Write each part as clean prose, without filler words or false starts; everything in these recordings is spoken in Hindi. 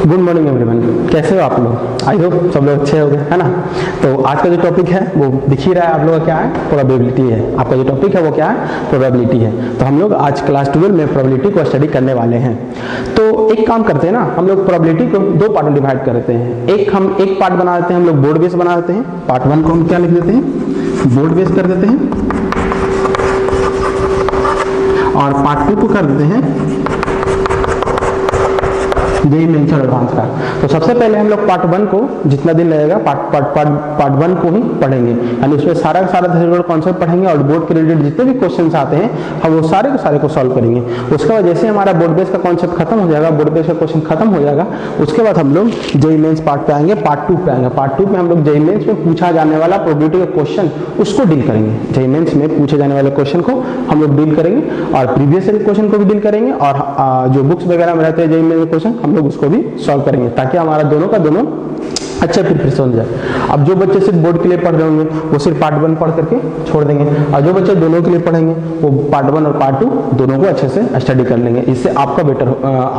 गुड मॉर्निंग एवरीवन, कैसे हो आप लोग? आई होप सब लोग अच्छे हो गए, है ना। तो आज का जो टॉपिक है वो दिख ही रहा है आप लोगों का, क्या है? प्रोबेबिलिटी है। आपका जो टॉपिक है वो क्या है? प्रोबेबिलिटी है। तो हम लोग आज क्लास 12 में प्रोबेबिलिटी को स्टडी करने वाले हैं। तो एक काम करते हैं ना, हम लोग प्रोबेबिलिटी को दो पार्ट में डिवाइड करते हैं। एक पार्ट बना देते हैं हम लोग बोर्ड बेस बना देते हैं। पार्ट 1 को हम क्या लिख देते हैं? बोर्ड बेस कर देते हैं। और पार्ट 2 को कर देते हैं जेईई मेंस और एडवांस का। तो सबसे पहले हम लोग पार्ट 1 को, जितना दिन लगेगा पार्ट 1 को ही पढ़ेंगे, यानी उसमें सारा का सारा थ्योरेटिकल कॉन्सेप्ट पढ़ेंगे और बोर्ड के रिलेटेड जितने भी क्वेश्चंस आते हैं हम वो सारे के सारे को सॉल्व करेंगे। उसके बाद जैसे हमारा बोर्ड बेस का कॉन्सेप्ट खत्म हो जाएगा, बोर्ड बेस का क्वेश्चन खत्म हो जाएगा, उसके बाद हम लोग जेईई मेंस पार्ट पे आएंगे, पार्ट 2 पे आएंगे। पार्ट 2 पे हम लोग जेईई मेंस में पूछा जाने वाला प्रोबेबिलिटी का क्वेश्चन उसको डील करेंगे। जेईई मेंस में पूछे जाने वाले क्वेश्चन को हम लोग डील करेंगे और प्रीवियस ईयर क्वेश्चन को भी डील करेंगे और जो बुक्स वगैरह में रहते हैं जेईई मेंस क्वेश्चन हम लोग उसको भी सॉल्व करेंगे, ताकि हमारा दोनों का दोनों अच्छा प्रिपरेशन हो जाए। अब जो बच्चे सिर्फ बोर्ड के लिए पढ़ रहे होंगे वो सिर्फ पार्ट 1 पढ़ करके छोड़ देंगे, और जो बच्चे दोनों के लिए पढ़ेंगे वो पार्ट 1 और पार्ट 2 दोनों को अच्छे से स्टडी कर लेंगे। इससे आपका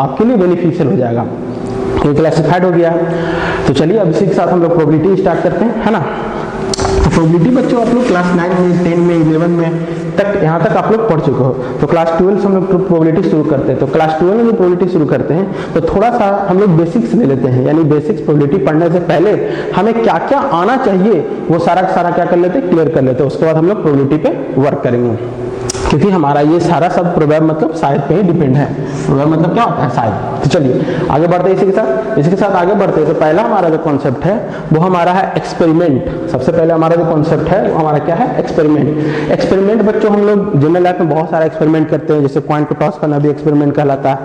आपके लिए बेनिफिशियल हो जाएगा। ये क्लासिफाइड हो गया है। तो चलिए अब इसी के साथ हम लोग प्रोबेबिलिटी स्टार्ट करते हैं, है ना। तो प्रोबेबिलिटी बच्चों आप लोग क्लास 9 में, 10 में, 11 में तक, यहाँ तक आप लोग पढ़ चुके हो। तो क्लास 12 से हम लोग प्रोबेबिलिटी शुरू करते हैं। तो क्लास 12 में जो प्रोबेबिलिटी शुरू करते हैं तो थोड़ा सा हम लोग बेसिक्स ले लेते हैं, यानी बेसिक्स प्रोबेबिलिटी पढ़ने से पहले हमें क्या क्या आना चाहिए वो सारा का सारा क्या कर लेते हैं? क्लियर कर लेते हैं। उसके बाद हम लोग प्रोबेबिलिटी पे वर्क करेंगे, क्योंकि हमारा ये सारा सब प्रोबेब मतलब शायद पे ही डिपेंड है। प्रोबेब मतलब क्या होता है? शायद। तो चलिए आगे बढ़ते हैं इसी के साथ आगे बढ़ते हैं। तो पहला हमारा जो कॉन्सेप्ट है वो हमारा है एक्सपेरिमेंट। सबसे पहले हमारा जो कॉन्सेप्ट है वो हमारा क्या है? एक्सपेरिमेंट। एक्सपेरिमेंट बच्चों हम लोग जनरल लाइफ में बहुत सारा एक्सपेरिमेंट करते हैं, जैसे कॉइन को टॉस करना भी एक्सपेरिमेंट कहलाता है।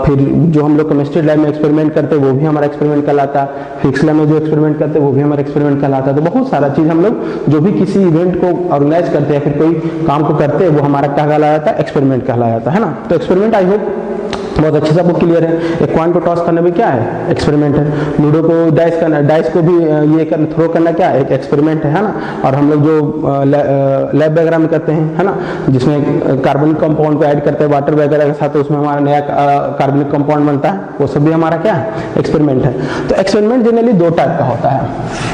फिर जो हम लोग केमिस्ट्री लैब में एक्सपेरिमेंट करते हैं वो भी हमारा एक्सपेरिमेंट कहलाता है। फिजिक्स लैब में जो एक्सपेरिमेंट करते हैं वो भी हमारा एक्सपेरिमेंट कहलाता है। तो बहुत सारा चीज हम लोग जो भी किसी इवेंट को ऑर्गेनाइज करते हैं, फिर कोई काम को करते हैं, वो हमारा क्या कहलाया जाता है? एक्सपेरिमेंट कहलाया जाता है ना। तो एक्सपेरिमेंट आई होप बहुत अच्छे से आपको क्लियर है। एक कॉइन को टॉस करना भी क्या है? एक्सपेरिमेंट है। लूडो को डाइस करना, डाइस को भी ये करना, थ्रो करना क्या है? एक एक्सपेरिमेंट है ना। और हम लोग जो लैब वगैरह में करते हैं, है ना, जिसमें कार्बनिक कंपाउंड को ऐड करते हैं वाटर वगैरह के साथ, तो उसमें हमारा नया कार्बनिक कंपाउंड बनता है, वो सब भी हमारा क्या है? एक्सपेरिमेंट है। तो एक्सपेरिमेंट जनरली दो टाइप का होता है।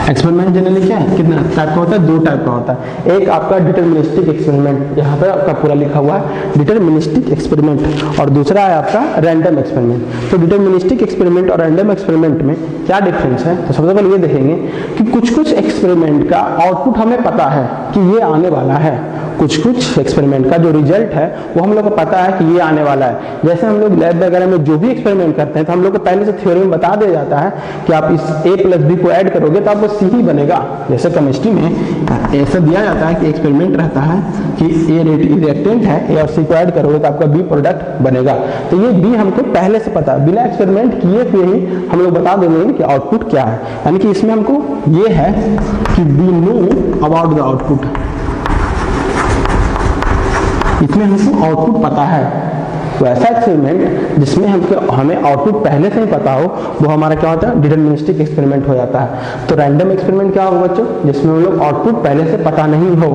एक्सपेरिमेंट जनरली क्या है? कितना टाइप का होता है? दो टाइप का होता है। एक आपका डिटरमिनिस्टिक एक्सपेरिमेंट, यहाँ पे आपका पूरा लिखा हुआ है डिटरमिनिस्टिक एक्सपेरिमेंट, और दूसरा है आपका रैंडम एक्सपेरिमेंट। तो डिटरमिनिस्टिक एक्सपेरिमेंट और रैंडम एक्सपेरिमेंट में क्या डिफरेंस है? तो सबसे पहले ये देखेंगे कि कुछ एक्सपेरिमेंट का आउटपुट हमें पता है कि ये आने वाला है। कुछ एक्सपेरिमेंट का जो रिजल्ट है वो हम लोग को पता है कि ये आने वाला है। जैसे हम लोग लैब वगैरह में जो भी एक्सपेरिमेंट करते हैं तो हम लोग को पहले से थ्योरी में बता दिया जाता है कि आप इस a+b को ऐड करोगे तो आपको c ही बनेगा। जैसे केमिस्ट्री में ऐसा दिया जाता है कि एक्सपेरिमेंट रहता है कि a रिएक्टेंट है, a और c को ऐड करोगे तो आपका b प्रोडक्ट बनेगा। तो ये b हमको पहले से पता है, बिना एक्सपेरिमेंट किए हुए ही हम लोग बता देंगे कि आउटपुट क्या है। यानी कि इसमें हमको ये है कि we know about the output, इसमें हमको आउटपुट पता है। तो ऐसा एक्सपेरिमेंट जिसमें हमें आउटपुट पहले से ही पता हो वो हमारा क्या होता है? डिटरमिनिस्टिक एक्सपेरिमेंट हो जाता है। तो रैंडम एक्सपेरिमेंट क्या होगा बच्चों? जिसमें हम लोग आउटपुट पहले से पता नहीं हो,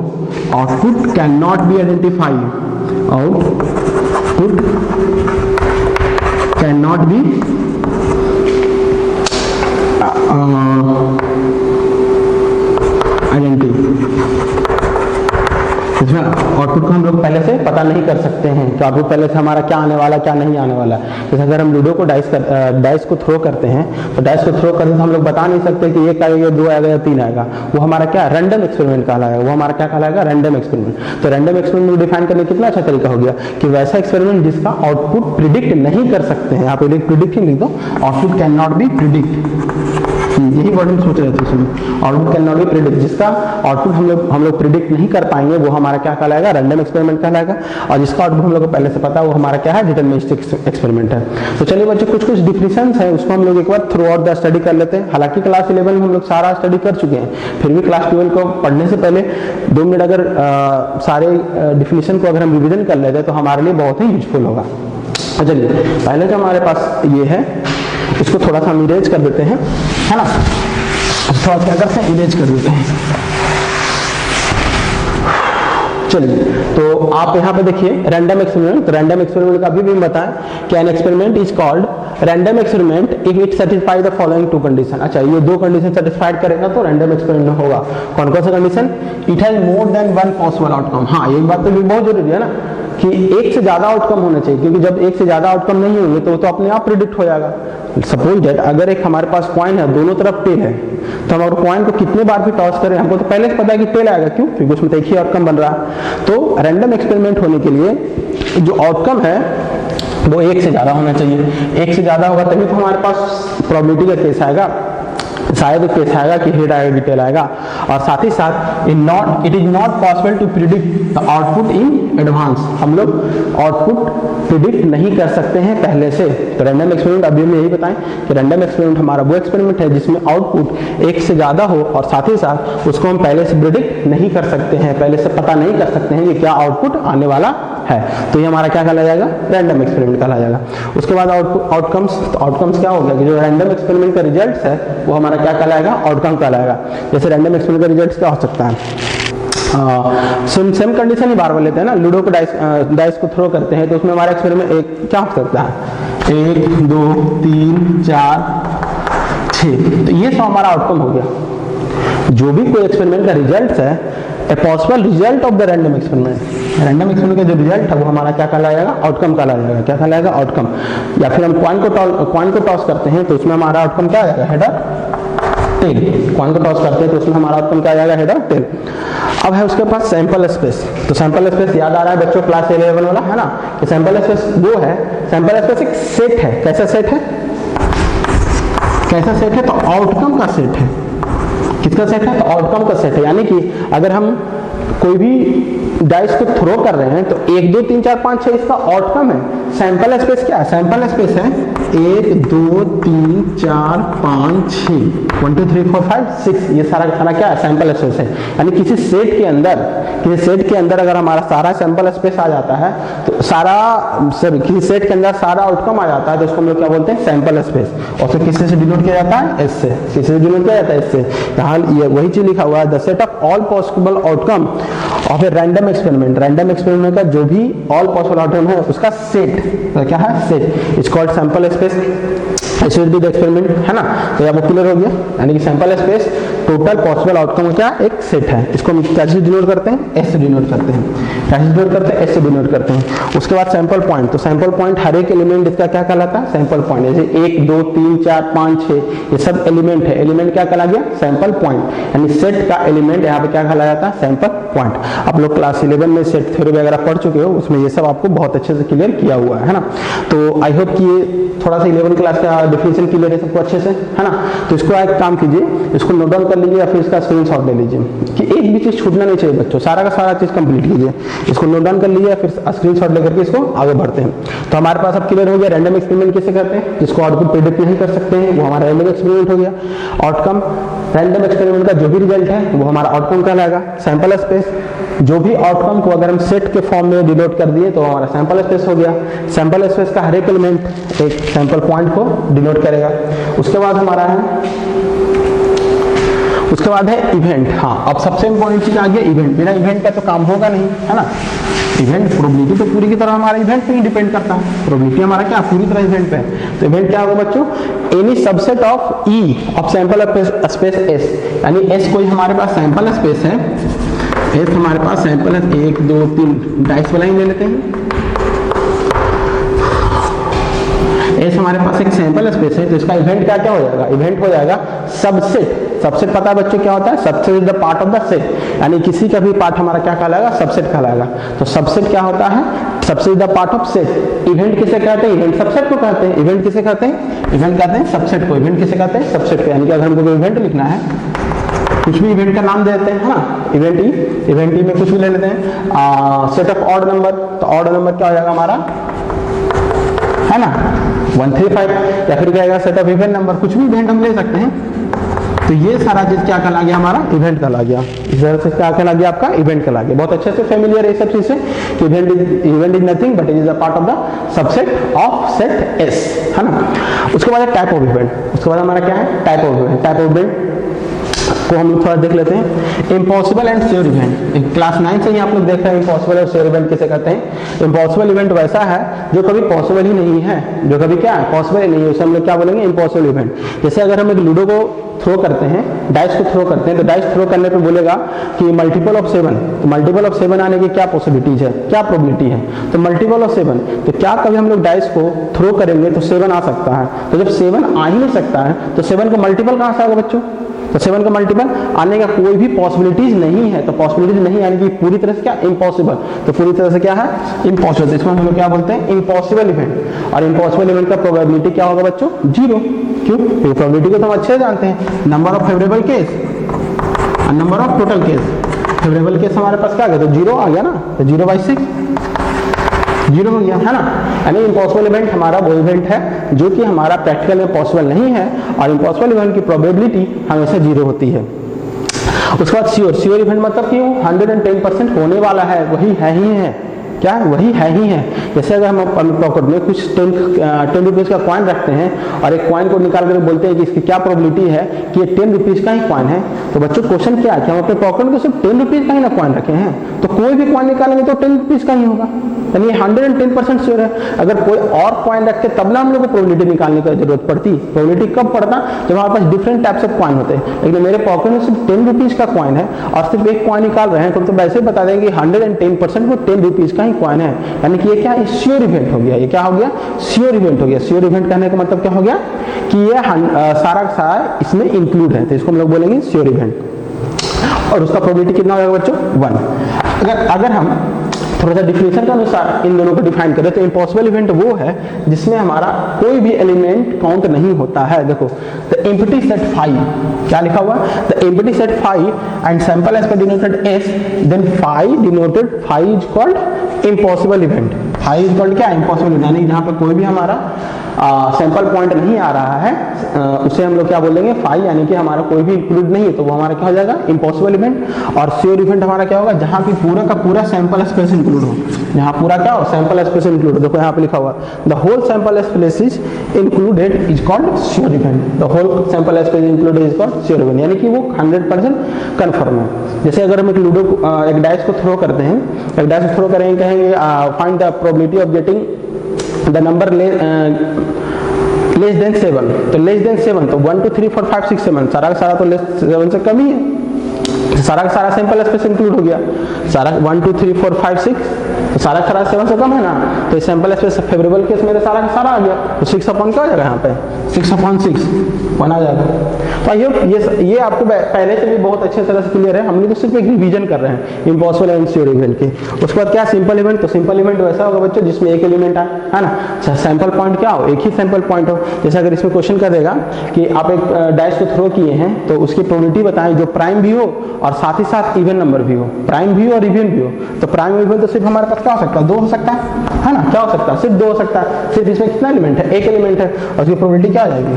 output can not be identify, output can not be identify. इसमें आउटपुट को हम लोग पहले से पता नहीं कर सकते हैं कि आउटपुट पहले से हमारा क्या आने वाला क्या नहीं आने वाला। जैसे अगर हम लूडो को डाइस को थ्रो करते हैं तो डाइस को थ्रो करते हैं तो हम लोग बता नहीं सकते कि 1 आएगा, 2 आएगा या 3 आएगा। वो हमारा क्या? रैंडम एक्सपेरिमेंट कहलाएगा। वो हमारा क्या कहलाएगा? Random experiment. तो रैंडम एक्सपेरिमेंट को डिफाइन करने कितना अच्छा तरीका हो गया कि वैसा एक्सपेरिमेंट जिसका आउटपुट प्रिडिक्ट नहीं कर सकते हैं। आप प्रिडिक्शन लिख दो, output can not be predict, यही वर्ड हम सोच रहे थे इसमें। Output can not be predict, जिसका आउटपुट हम लोग प्रिडिक्ट नहीं कर पाएंगे वो हमारा क्या कहलाएगा? रैंडम एक्सपेरिमेंट कहलाएगा। और जिसका आउटपुट हम लोग को पहले से पता है वो हमारा क्या है? डिटरमिनिस्टिक एक्सपेरिमेंट है। तो चलिए बच्चों कुछ डिफिनेशंस है उसको हम लोग एक बार थ्रू आउट द स्टडी कर लेते हैं। हालांकि क्लास 11 में हम लोग सारा स्टडी कर चुके हैं, फिर भी क्लास 12 को पढ़ने से पहले 2 मिनट अगर सारे डिफिनेशन को अगर हम रिविजन कर लेते हैं तो हमारे लिए बहुत ही यूजफुल होगा। चलिए पहले जो हमारे पास ये है इसको थोड़ा सा हम इरेज कर देते हैं, है ना। थोड़ा क्या करते हैं? इरेज कर देते हैं। चलिए तो आप यहाँ पे देखिए रैंडम एक्सपेरिमेंट। तो रैंडम एक्सपेरिमेंट का अभी भी बताएं कि an experiment is called random experiment if it satisfy the following two condition. अच्छा, ये दो कंडीशन सेटिस्फाइड करेगा तो रैंडम एक्सपेरिमेंट होगा। कौन कौन सा condition? It has more than one possible outcome. हाँ, एक बात तो भी बहुत जरूरी है ना कि एक से ज्यादा आउटकम होना चाहिए, क्योंकि जब एक से ज्यादा आउटकम नहीं होंगे तो वो तो अपने आप प्रिडिक्ट हो जाएगा। सपोज दैट अगर एक हमारे पास कॉइन है, दोनों तरफ टेल है, तो हम अगर कॉइन को कितने बार भी टॉस करें, हमको तो पहले से पता है कि टेल आएगा। क्यों? क्योंकि उसमें तो एक ही आउटकम बन रहा है। तो रैंडम एक्सपेरिमेंट होने के लिए जो आउटकम है वो एक से ज्यादा होना चाहिए। एक से ज्यादा होगा तभी तो हमारे पास प्रोबेबिलिटी का केस आएगा, शायद केस आएगा कि हेड आएगा, डिटेल आएगा। और साथ ही साथ it is not possible to predict the output in advance. हम लोग आउटपुट प्रिडिक्ट नहीं कर सकते हैं पहले से। तो रैंडम एक्सपेरिमेंट, अभी हम यही बताएं कि रैंडम एक्सपेरिमेंट हमारा वो एक्सपेरिमेंट है जिसमें आउटपुट एक से ज्यादा हो और साथ ही साथ उसको हम पहले से प्रिडिक्ट नहीं कर सकते हैं, पहले से पता नहीं कर सकते हैं कि क्या आउटपुट आने वाला है। तो ये हमारा क्या कहलाया जाएगा? रैंडम एक्सपेरिमेंट कहलाया जाएगा। उसके बाद आउटकम्स, तो आउटकम्स क्या हो गया कि जो रैंडम एक्सपेरिमेंट का रिजल्ट है वो हमारा क्या कहलाएगा? आउटकम कहलाएगा। जैसे रैंडम एक्सपेरिमेंट का रिजल्ट क्या हो सकता है? सेम कंडीशन ही बार बार लेते हैं ना, लूडो को डाइस को थ्रो करते हैं तो उसमें हमारा एक्सपेरिमेंट एक क्या हो सकता है? 1 2 3 4 6। तो ये सब हमारा आउटकम हो गया। जो भी कोई एक्सपेरिमेंट का रिजल्ट है, a possible result of the random experiment, random experiment का जो रिजल्ट है वो हमारा क्या कहलाएगा? आउटकम कहलाएगा। क्या कहलाएगा? आउटकम। या फिर हम कॉइन को टॉस करते हैं तो उसमें हमारा आउटकम क्या आएगा? हेड और टेल। कॉइन को टॉस करते हैं तो उसमें हमारा आउटकम क्या आएगा? हेड और टेल। अब है उसके पास सैंपल स्पेस। तो सैंपल स्पेस याद आ रहा है बच्चों क्लास 11 वाला, है ना? कि सैंपल स्पेस वो है, सैंपल स्पेस एक सेट है। कैसा सेट है? कैसा सेट है? तो आउटकम का सेट है। किसका सेट है? तो आउटकम का सेट है। यानी कि अगर हम कोई भी डाइस को थ्रो कर रहे हैं तो 1 2 3 4 5 6 इसका आउटकम है। सैंपल स्पेस क्या है? सैंपल स्पेस है 1 2 3 4 5 6 1 2 3 4 5 6। ये सारा का सारा क्या है? सैंपल स्पेस है। यानी किसी सेट के अंदर अगर हमारा सारा सैंपल स्पेस आ जाता है तो किसी सेट के अंदर सारा आउटकम आ जाता है तो उसको हम लोग क्या बोलते हैं? Sample space. और फिर किससे से डिनोट किया जाता है? एस से। किससे से डिनोट किया जाता है? एस से। यहाँ ये वही चीज लिखा हुआ है, the set of all possible outcome of a random experiment. Random experiment का जो भी ऑल पॉसिबल आउटकम है उसका सेट, तो क्या है? Set. It's called sample space. It should be the experiment, है ना? तो आपको क्लियर हो गया। यानी कि sample space total possible outcome का एक सेट है। इसको हम क्या से डिनोट करते हैं? एस से डिनोट करते हैं। क्या से डिनोट करते हैं? एस से डिनोट करते हैं। उसके बाद सैंपल पॉइंट। तो सैंपल पॉइंट हर एक एलिमेंट इसका क्या कहलाता है? Sample point. जैसे 1 2 3 4 5 6 ये सब एलिमेंट है। एलिमेंट क्या कहला गया? Sample point. यानी सेट का एलिमेंट यहाँ पे क्या कहलाया जाता है? Sample point. आप लोग क्लास 11 में सेट थ्योरी वगैरह पढ़ चुके हो, उसमें ये सब आपको बहुत अच्छे से क्लियर किया हुआ है ना? तो आई होप कि ये थोड़ा सा 11 क्लास का डिफिनेशन क्लियर है सबको अच्छे से, है ना? तो इसको एक काम कीजिए, इसको नोट डाउन कर लीजिए या फिर इसका स्क्रीनशॉट ले लीजिए कि एक भी चीज छूटना नहीं चाहिए बच्चों। सारा का सारा चीज कंप्लीट कीजिए। इसको नोट डाउन कर लीजिए या फिर स्क्रीनशॉट लेकर के इसको आगे बढ़ते हैं। तो हमारे पास अब क्लियर हो गया रैंडम एक्सपेरिमेंट किसे कहते हैं? जिसको आउटपुट प्रेडिक्ट नहीं कर सकते हैं वो हमारा रैंडम एक्सपेरिमेंट हो गया। आउटकम, रैंडम एक्सपेरिमेंट का जो भी रिजल्ट है वो हमारा आउटकम कहलाएगा। सैंपल स्पेस, जो भी आउटकम को अगर हम सेट के फॉर्म में डिनोट कर दिए तो हमारा सैंपल स्पेस हो गया। सैंपल स्पेस का हर एक एलिमेंट एक सैंपल पॉइंट को डिनोट करेगा। उसके बाद हमारा है इवेंट। हाँ, अब सबसे इंपॉर्टेंट चीज आ गया इवेंट। बिना इवेंट का तो काम होगा नहीं, है ना? इवेंट प्रोबेबिलिटी तो पूरी की तरह हमारा इवेंट पे ही डिपेंड करता है। प्रोबेबिलिटी हमारा क्या पूरी तरह इवेंट पे है। तो इवेंट क्या होगा बच्चों? Any subset of E of sample space S. यानी एस कोई हमारे पास सैंपल स्पेस है, एस हमारे पास सैंपल है 1 2 3 डाइस वाला ही ले लेते हैं। एस हमारे पास एक सैंपल स्पेस है तो इसका इवेंट क्या क्या हो जाएगा? इवेंट हो जाएगा सबसेट। सबसेट पता है बच्चों क्या होता है? Subset is the part of the set. यानी किसी का भी पार्ट हमारा क्या कहलाएगा? सबसेट कहलाएगा। तो सबसेट क्या होता है? Subset is the part of set. Event किसे कहते हैं? इवेंट सबसेट को कहते हैं। इवेंट किसे कहते हैं? इवेंट कहते हैं सबसेट को। इवेंट किसे कहते हैं? सबसेट को। यानी कि अगर हमको कोई इवेंट लिखना है, कुछ भी इवेंट का नाम दे देते हैं, है ना? इवेंट ई में कुछ भी ले लेते हैं। सेट ऑफ ऑड नंबर, तो ऑड नंबर क्या हो जाएगा हमारा? है ना? 135। या फिर क्या आएगा? सेट ऑफ इवेंट नंबर, कुछ भी इवेंट हम ले सकते हैं। तो ये सारा चीज क्या कहला गया? हमारा इवेंट कहला गया। इस तरह से क्या कहला गया? आपका इवेंट कहला गया। बहुत अच्छे से फेमिलियर है सब चीज से कि event is nothing but it is a part of the subset of set S, है ना? उसके बाद टाइप ऑफ इवेंट। उसके बाद हमारा क्या है? Type of event. Type of event को हम लोग थोड़ा देख लेते हैं। Impossible and sure event, class 9 से ही आप लोग देख रहे हैं इम्पॉसिबल और श्योर इवेंट किसे कहते हैं। इम्पॉसिबल इवेंट वैसा है जो कभी पॉसिबल ही नहीं है, जो कभी क्या है पॉसिबल ही नहीं है, उसे हम लोग क्या बोलेंगे इम्पॉसिबल इवेंट। जैसे अगर हम एक लूडो को थ्रो करते हैं, डाइस को थ्रो करते हैं, तो डाइस थ्रो करने पे बोलेगा कि मल्टीपल ऑफ 7, तो मल्टीपल ऑफ 7 आने की क्या पॉसिबिलिटीज है, क्या प्रोबेबिलिटी है, तो मल्टीपल ऑफ 7, तो क्या कभी हम लोग डाइस को थ्रो करेंगे तो 7 आ सकता है। तो जब 7 आ ही नहीं सकता है तो 7 का मल्टीपल कहाँ से आएगा बच्चों, तो 7 का मल्टीपल आने का कोई भी पॉसिबिलिटीज नहीं है, तो पॉसिबिलिटीज नहीं आने की पूरी तरह से क्या इम्पॉसिबल, तो पूरी तरह से क्या है इम्पॉसिबल। तो इसमें हम लोग क्या बोलते हैं इम्पॉसिबल इवेंट। और इम्पॉसिबल इवेंट का प्रोबेबिलिटी क्या होगा बच्चों 0, क्यों, क्योंकि प्रोबेबिलिटी को तो हम अच्छे से जानते हैं, नंबर ऑफ फेवरेबल केस और number of total case. Favourable case हमारे पास क्या आ गया, तो 0 आ गया ना, तो 0/6 0 हो गया है ना। यानी इम्पॉसिबल इवेंट हमारा वो इवेंट है जो कि हमारा प्रैक्टिकल में पॉसिबल नहीं है, और इम्पॉसिबल इवेंट की प्रोबेबिलिटी हमेशा 0 होती है। उसके बाद श्योर इवेंट मतलब कि वो 110% होने वाला है, वही है ही है, क्या वही है ही है। जैसे अगर हम पॉकेट में कुछ 10 रुपीज़ का कॉइन रखते हैं और एक कॉइन को निकाल कर बोलते हैं कि इसकी क्या प्रोबेबिलिटी है कि ये 10 रुपीज़ का ही कॉइन है, तो बच्चों क्वेश्चन क्या है कि हम अपने पॉकेट में सिर्फ 10 रुपीज़ का ही ना कॉइन रखे हैं, तो कोई भी कॉइन निकालेंगे तो 10 रुपीज़ का ही होगा, यानी 110% श्योर है। अगर कोई और कॉइन रखते तब ना हम लोग को प्रोबेबिलिटी निकालने की जरूरत पड़ती। प्रोबेबिलिटी कब पड़ता, जब हमारे पास डिफरेंट टाइप्स ऑफ कॉइन होते हैं। लेकिन मेरे पॉकेट में सिर्फ 10 रुपीज़ का कॉइन है और सिर्फ एक कॉइन निकाल रहे हैं, तो वैसे बता देंगे 110% वो 10 रुपीज़ का ही कॉइन है, यानी कि ये क्या है श्योर इवेंट हो गया। ये क्या हो गया श्योर इवेंट हो गया। श्योर इवेंट कहने का मतलब क्या हो गया कि ये सारा का सारा इसमें इंक्लूड है, तो इसको हम लोग बोलेंगे श्योर इवेंट। और उसका प्रोबेबिलिटी कितना होगा बच्चों 1। अगर हम थोड़ा सा डिफिनेशन के अनुसार इन दोनों को डिफाइन करें तो इम्पॉसिबल इवेंट वो है जिसमें हमारा कोई भी एलिमेंट काउंट नहीं होता है। देखो द एम्प्टी सेट 5, क्या लिखा हुआ, the empty set 5 and sample as per denoted S, then 5 denoted 5 is called impossible event. 5 is called क्या इम्पॉसिबल, यानी जहां पे कोई भी हमारा सैंपल पॉइंट नहीं आ रहा है उसे हम लोग क्या बोलेंगे 5, यानी कि हमारा कोई भी इंक्लूड नहीं है, तो वो हमारा क्या हो जाएगा इम्पॉसिबल इवेंट। और श्योर इवेंट हमारा क्या होगा जहां की पूरा का पूरा सैंपल स्पेस इंक्लूड हो, जहां पूरा क्या हो सैंपल स्पेस इंक्लूड हो। देखो यहाँ पे लिखा हुआ the whole sample space is included is called sure event. The whole sample space included is called sure event, यानी कि वो 100% कन्फर्म है। जैसे अगर हम एक लूडो एक डाइस को थ्रो करते हैं, एक डाइस को थ्रो करेंगे, कहेंगे find the probability of getting the number less than 7, तो लेस देन 7 तो 1 2 3 4 5 6 7, सारा का सारा तो लेस 7 से कम ही है, सारा का सारा सैंपल स्पेस इंक्लूड हो गया। सारा 1 2 3 4 5 6 तो सारा का सारा 7 से कम है ना, तो इस सैंपल स्पेस फेवरेबल केस में सारा का सारा आ गया, तो 6 अपॉन क्या हो जाएगा यहाँ पे 6/6 1 आ जाएगा। तो आई होप ये आपको पहले से भी बहुत अच्छे तरह से क्लियर है। हम लोग तो सिर्फ एक रिवीजन कर रहे हैं इम्पॉसिबल एंड श्योर इवेंट के। उसके बाद क्या सिंपल इवेंट, तो सिंपल इवेंट वैसा होगा बच्चों जिसमें एक एलिमेंट है ना, सैंपल पॉइंट क्या हो एक ही सैंपल पॉइंट हो। जैसे अगर इसमें क्वेश्चन कर देगा कि आप एक डाइस को थ्रो किए हैं तो उसकी प्रोबेबिलिटी बताएं जो प्राइम भी हो और साथ ही साथ इवन नंबर भी हो, प्राइम भी हो और इवन भी हो। तो प्राइम इवन तो सिर्फ हमारे पास क्या हो सकता है 2 हो सकता है ना, क्या हो सकता है सिर्फ 2 हो सकता है। सिर्फ इसमें कितना एलिमेंट है एक एलिमेंट है और उसकी प्रोबेबिलिटी क्या आ जाएगी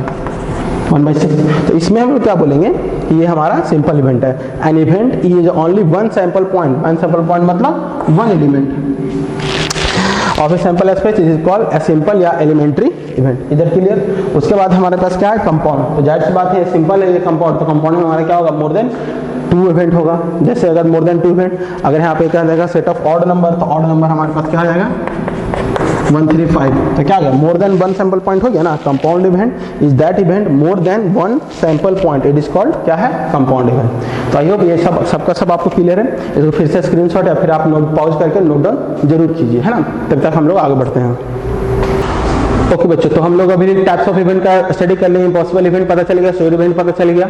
1/6। तो इसमें हम लोग क्या बोलेंगे कि ये हमारा सिंपल इवेंट है। An event is only one sample point, one sample point मतलब 1 element of a sample space is called a simple या एलिमेंट्री इवेंट। इधर क्लियर। उसके बाद हमारे पास क्या है कंपाउंड, तो जाहिर सी बात है सिंपल है ये कंपाउंड, तो कंपाउंड में हमारा क्या होगा मोर देन 2 इवेंट होगा। जैसे अगर मोर देन 2 इवेंट, अगर यहाँ पे क्या जाएगा सेट ऑफ ऑड नंबर, तो ऑड नंबर हमारे पास क्या आ जाएगा 1 3 5, तो क्या गया मोर देन 1 सैंपल पॉइंट हो गया ना। Compound event is that event more than 1 sample point, it is called क्या है कंपाउंड इवेंट। तो आई होप ये सबका सब आपको क्लियर है। इसको फिर से स्क्रीनशॉट या फिर आप नोट पॉज करके नोट डाउन जरूर कीजिए, है ना। तब तक हम लोग आगे बढ़ते हैं। ओके बच्चों, तो हम लोग अभी टाइप्स ऑफ इवेंट का स्टडी कर लेंगे। इम्पॉसिबल इवेंट पता चल गया, श्योर इवेंट पता चल गया,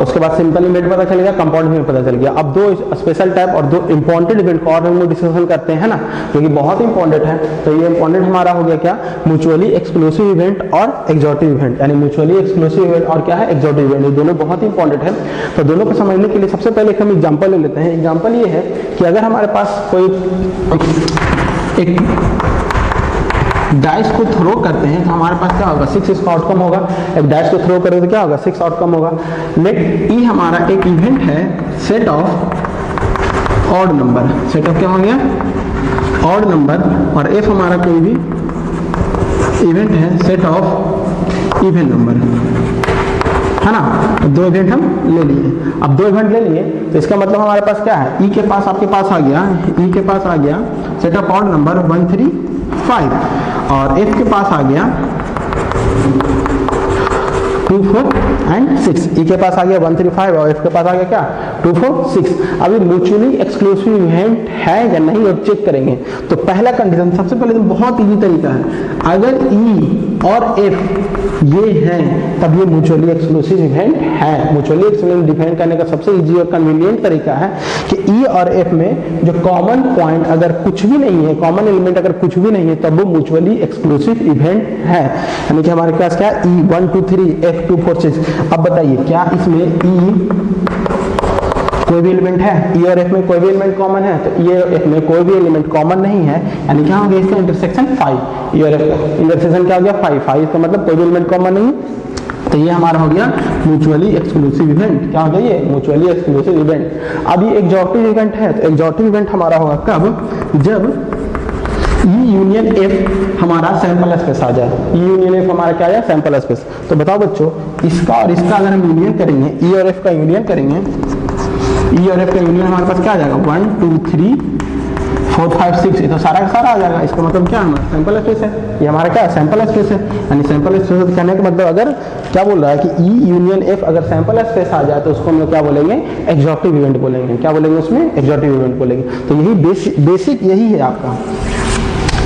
उसके बाद सिंपल इवेंट पता चल गया, कंपाउंड इवेंट पता चल गया। अब 2 स्पेशल टाइप और 2 इंपॉर्टेंट इवेंट का और हम लोग डिस्कशन करते हैं ना, जो कि बहुत इंपॉर्टेंट है। तो ये इंपॉर्टेंट हमारा हो गया क्या म्यूचुअली एक्सक्लूसिव इवेंट और एक्सोटिव इवेंट, यानी म्यूचुअली एक्सक्लूसिव इवेंट और क्या है एक्सोटिव इवेंट, ये दोनों बहुत इंपॉर्टेंट है। तो दोनों को समझने के लिए सबसे पहले हम एग्जाम्पल ले लेते हैं। एग्जाम्पल ये है कि अगर हमारे पास कोई एक डाइस को थ्रो करते हैं तो हमारे पास क्या होगा 6 इसका आउटकम होगा। एक डाइस को थ्रो करें तो क्या होगा 6 आउटकम होगा। लेट ई हमारा एक इवेंट है set of odd number, set of क्या हो गया ऑड नंबर, और एफ हमारा कोई भी इवेंट है सेट ऑफ इवन नंबर। है ना। तो 2 इवेंट हम ले लिए। अब 2 इवेंट ले लिए तो इसका मतलब हमारे पास क्या है, ई के पास आपके पास आ गया, ई के पास आ गया सेट ऑफ ऑड नंबर 1 3 5 और एफ के पास आ गया 2 4 एंड 6। ई के पास आ गया 1 3 5 और एफ के पास आ गया क्या 2 4 6। अभी म्यूचुअली एक्सक्लूसिव इवेंट है या नहीं और चेक करेंगे। तो पहला कंडीशन, सबसे पहले तो बहुत इजी तरीका है, अगर ई और एफ ये हैं तब ये म्यूचुअली एक्सक्लूसिव इवेंट है। म्यूचुअली एक्सक्लूसिव डिफाइन करने का सबसे इजी और कन्वीनियंट तरीका है कि ई और एफ में जो कॉमन पॉइंट अगर कुछ भी नहीं है, कॉमन एलिमेंट अगर कुछ भी नहीं है, तब वो म्यूचुअली एक्सक्लूसिव इवेंट है। यानी कि हमारे पास क्या ई 1 2 3 एफ 2 4 6। अब बताइए क्या इसमें ई कोई भी एलिमेंट है, ई और एफ में कोई भी एलिमेंट कॉमन है? तो ई और एफ में कोई भी एलिमेंट कॉमन नहीं है, यानी क्या हो गया इसका इंटरसेक्शन 5। ई और एफ का इंटरसेक्शन क्या हो गया 5 5 का मतलब कोई भी एलिमेंट कॉमन नहीं। तो ये हमारा हो गया म्यूचुअली एक्सक्लूसिव इवेंट। क्या हो गया ये म्यूचुअली एक्सक्लूसिव इवेंट। अब ये एग्जॉटिव इवेंट है, तो एग्जॉटिव इवेंट हमारा होगा कब, जब ई यूनियन एफ हमारा सैंपल स्पेस आ जाए। ई यूनियन एफ हमारा क्या आया सैंपल स्पेस। तो बताओ बच्चों, इसका और इसका अगर हम यूनियन करेंगे, ई और एफ का यूनियन करेंगे, ई और एफ का यूनियन हमारे पास क्या आ जाएगा 1 2 3 4 5 6। ये तो सारा का सारा आ जाएगा। इसका मतलब क्या हमारा सैंपल स्पेस है, ये हमारा क्या सैंपल स्पेस है। यानी सैंपल स्पेस कहने का मतलब अगर क्या बोल रहा है कि ई यूनियन एफ अगर सैंपल स्पेस आ जाए तो उसको हम लोग क्या बोलेंगे एक्सॉटिव इवेंट बोलेंगे। क्या बोलेंगे उसमें एक्सॉटिव इवेंट बोलेंगे। तो यही बेसिक यही है आपका,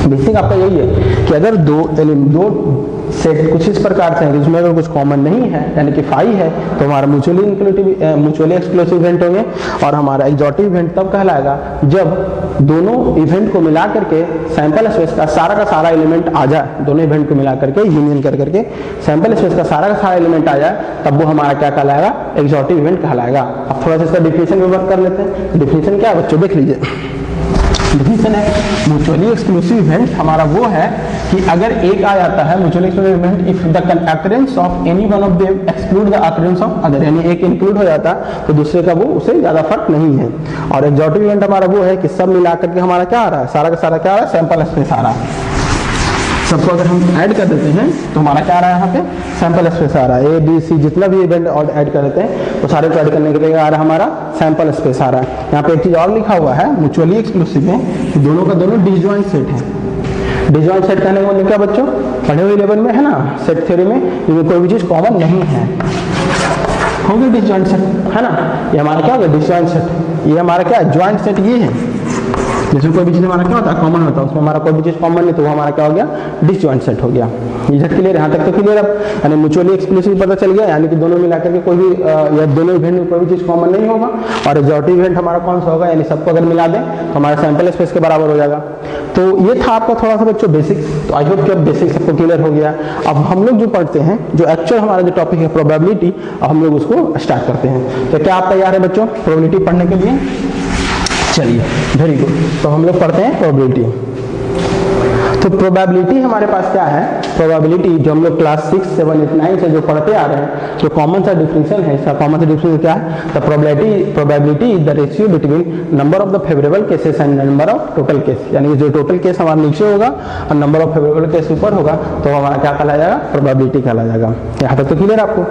बेसिक आपका यही है कि अगर दो सेट कुछ इस प्रकार से है कि उसमें अगर कुछ कॉमन नहीं है यानी कि 5 है तो हमारा म्यूचुअली एक्सक्लूसिव इवेंट होंगे। और हमारा एक्सॉटिव इवेंट तब कहलाएगा जब दोनों इवेंट को मिला करके सैंपल स्पेस का सारा एलिमेंट आ जाए, दोनों इवेंट को मिला करके यूनियन कर करके सैंपल स्पेस का सारा एलिमेंट आ जाए, तब वो हमारा क्या कहलाएगा एक्सॉटिव इवेंट कहलाएगा। अब थोड़ा सा इसका डिफिनेशन भी वर्क कर लेते हैं। डिफिनेशन क्या है बच्चों, देख लीजिए। डिफिनेशन है म्यूचुअली एक्सक्लूसिव इवेंट हमारा वो है कि अगर एक आ जाता है mutually exclusive event if the occurrence of any one of them exclude the occurrence of other, यानी एक इंक्लूड हो जाता तो दूसरे का वो उसे ज्यादा फर्क नहीं है। और एक्सॉटिव इवेंट हमारा वो है कि सब मिलाकर के हमारा क्या आ रहा है, सारा का सारा क्या आ रहा है सैंपल स्पेस आ रहा है। सबको अगर हम ऐड कर देते हैं तो हमारा क्या आ रहा है यहाँ पे सैंपल स्पेस आ रहा है। ए बी सी जितना भी इवेंट ऐड कर देते हैं तो सारे को ऐड करने के लिए आ रहा है हमारा सैंपल स्पेस आ रहा है। यहाँ पे एक चीज और लिखा हुआ है म्यूचुअली एक्सक्लूसिव में कि दोनों का दोनों डिसजॉइंट सेट है। डिसजॉइंट सेट कहने का मतलब क्या बच्चों, पढ़े हुए लेवल में है ना सेट थ्योरी में, इनमें कोई भी चीज कॉमन नहीं है, हो गया डिसजॉइंट सेट है ना। ये हमारा क्या होगा डिसजॉइंट सेट, ये हमारा क्या ज्वाइंट सेट ये है। जैसे कोई भी चीज हमारा क्या होता है कॉमन होता है, उसमें हमारा कोई भी चीज कॉमन नहीं तो वो हमारा क्या हो गया डिसजॉइंट सेट हो गया। ये झट क्लियर, यहाँ तक तो क्लियर। अब यानी म्यूचुअली एक्सक्लूसिव पता चल गया, यानी कि दोनों मिलाकर के कोई भी या दोनों इवेंट में कोई भी चीज कॉमन नहीं होगा। और एक्सॉटिव इवेंट हमारा कौन सा होगा, यानी सबको अगर मिला दें तो हमारा सैंपल स्पेस के बराबर हो जाएगा। तो ये था आपका थोड़ा सा बच्चों बेसिक। तो आई होप कि अब बेसिक सबको क्लियर हो गया। अब हम लोग जो पढ़ते हैं, जो एक्चुअल हमारा जो टॉपिक है प्रोबेबिलिटी, अब हम लोग उसको स्टार्ट करते हैं। तो क्या आप तैयार है बच्चों प्रोबेबिलिटी पढ़ने के लिए? चलिए वेरी गुड। तो हम लोग पढ़ते हैं प्रोबेबिलिटी। तो प्रोबेबिलिटी हमारे पास क्या है, प्रोबेबिलिटी जो हम लोग क्लास 6 7 8 9 से जो पढ़ते आ रहे हैं, जो कॉमन सा डिफिनेशन है, इसका कॉमन सा डिफिनेशन क्या है, the probability is the ratio between number of the favourable cases and number of total case. यानी जो टोटल केस हमारा नीचे होगा और नंबर ऑफ फेवरेबल केस ऊपर होगा तो हमारा क्या कहला जाएगा प्रोबेबिलिटी कहला जाएगा। यहाँ तक तो क्लियर आपको।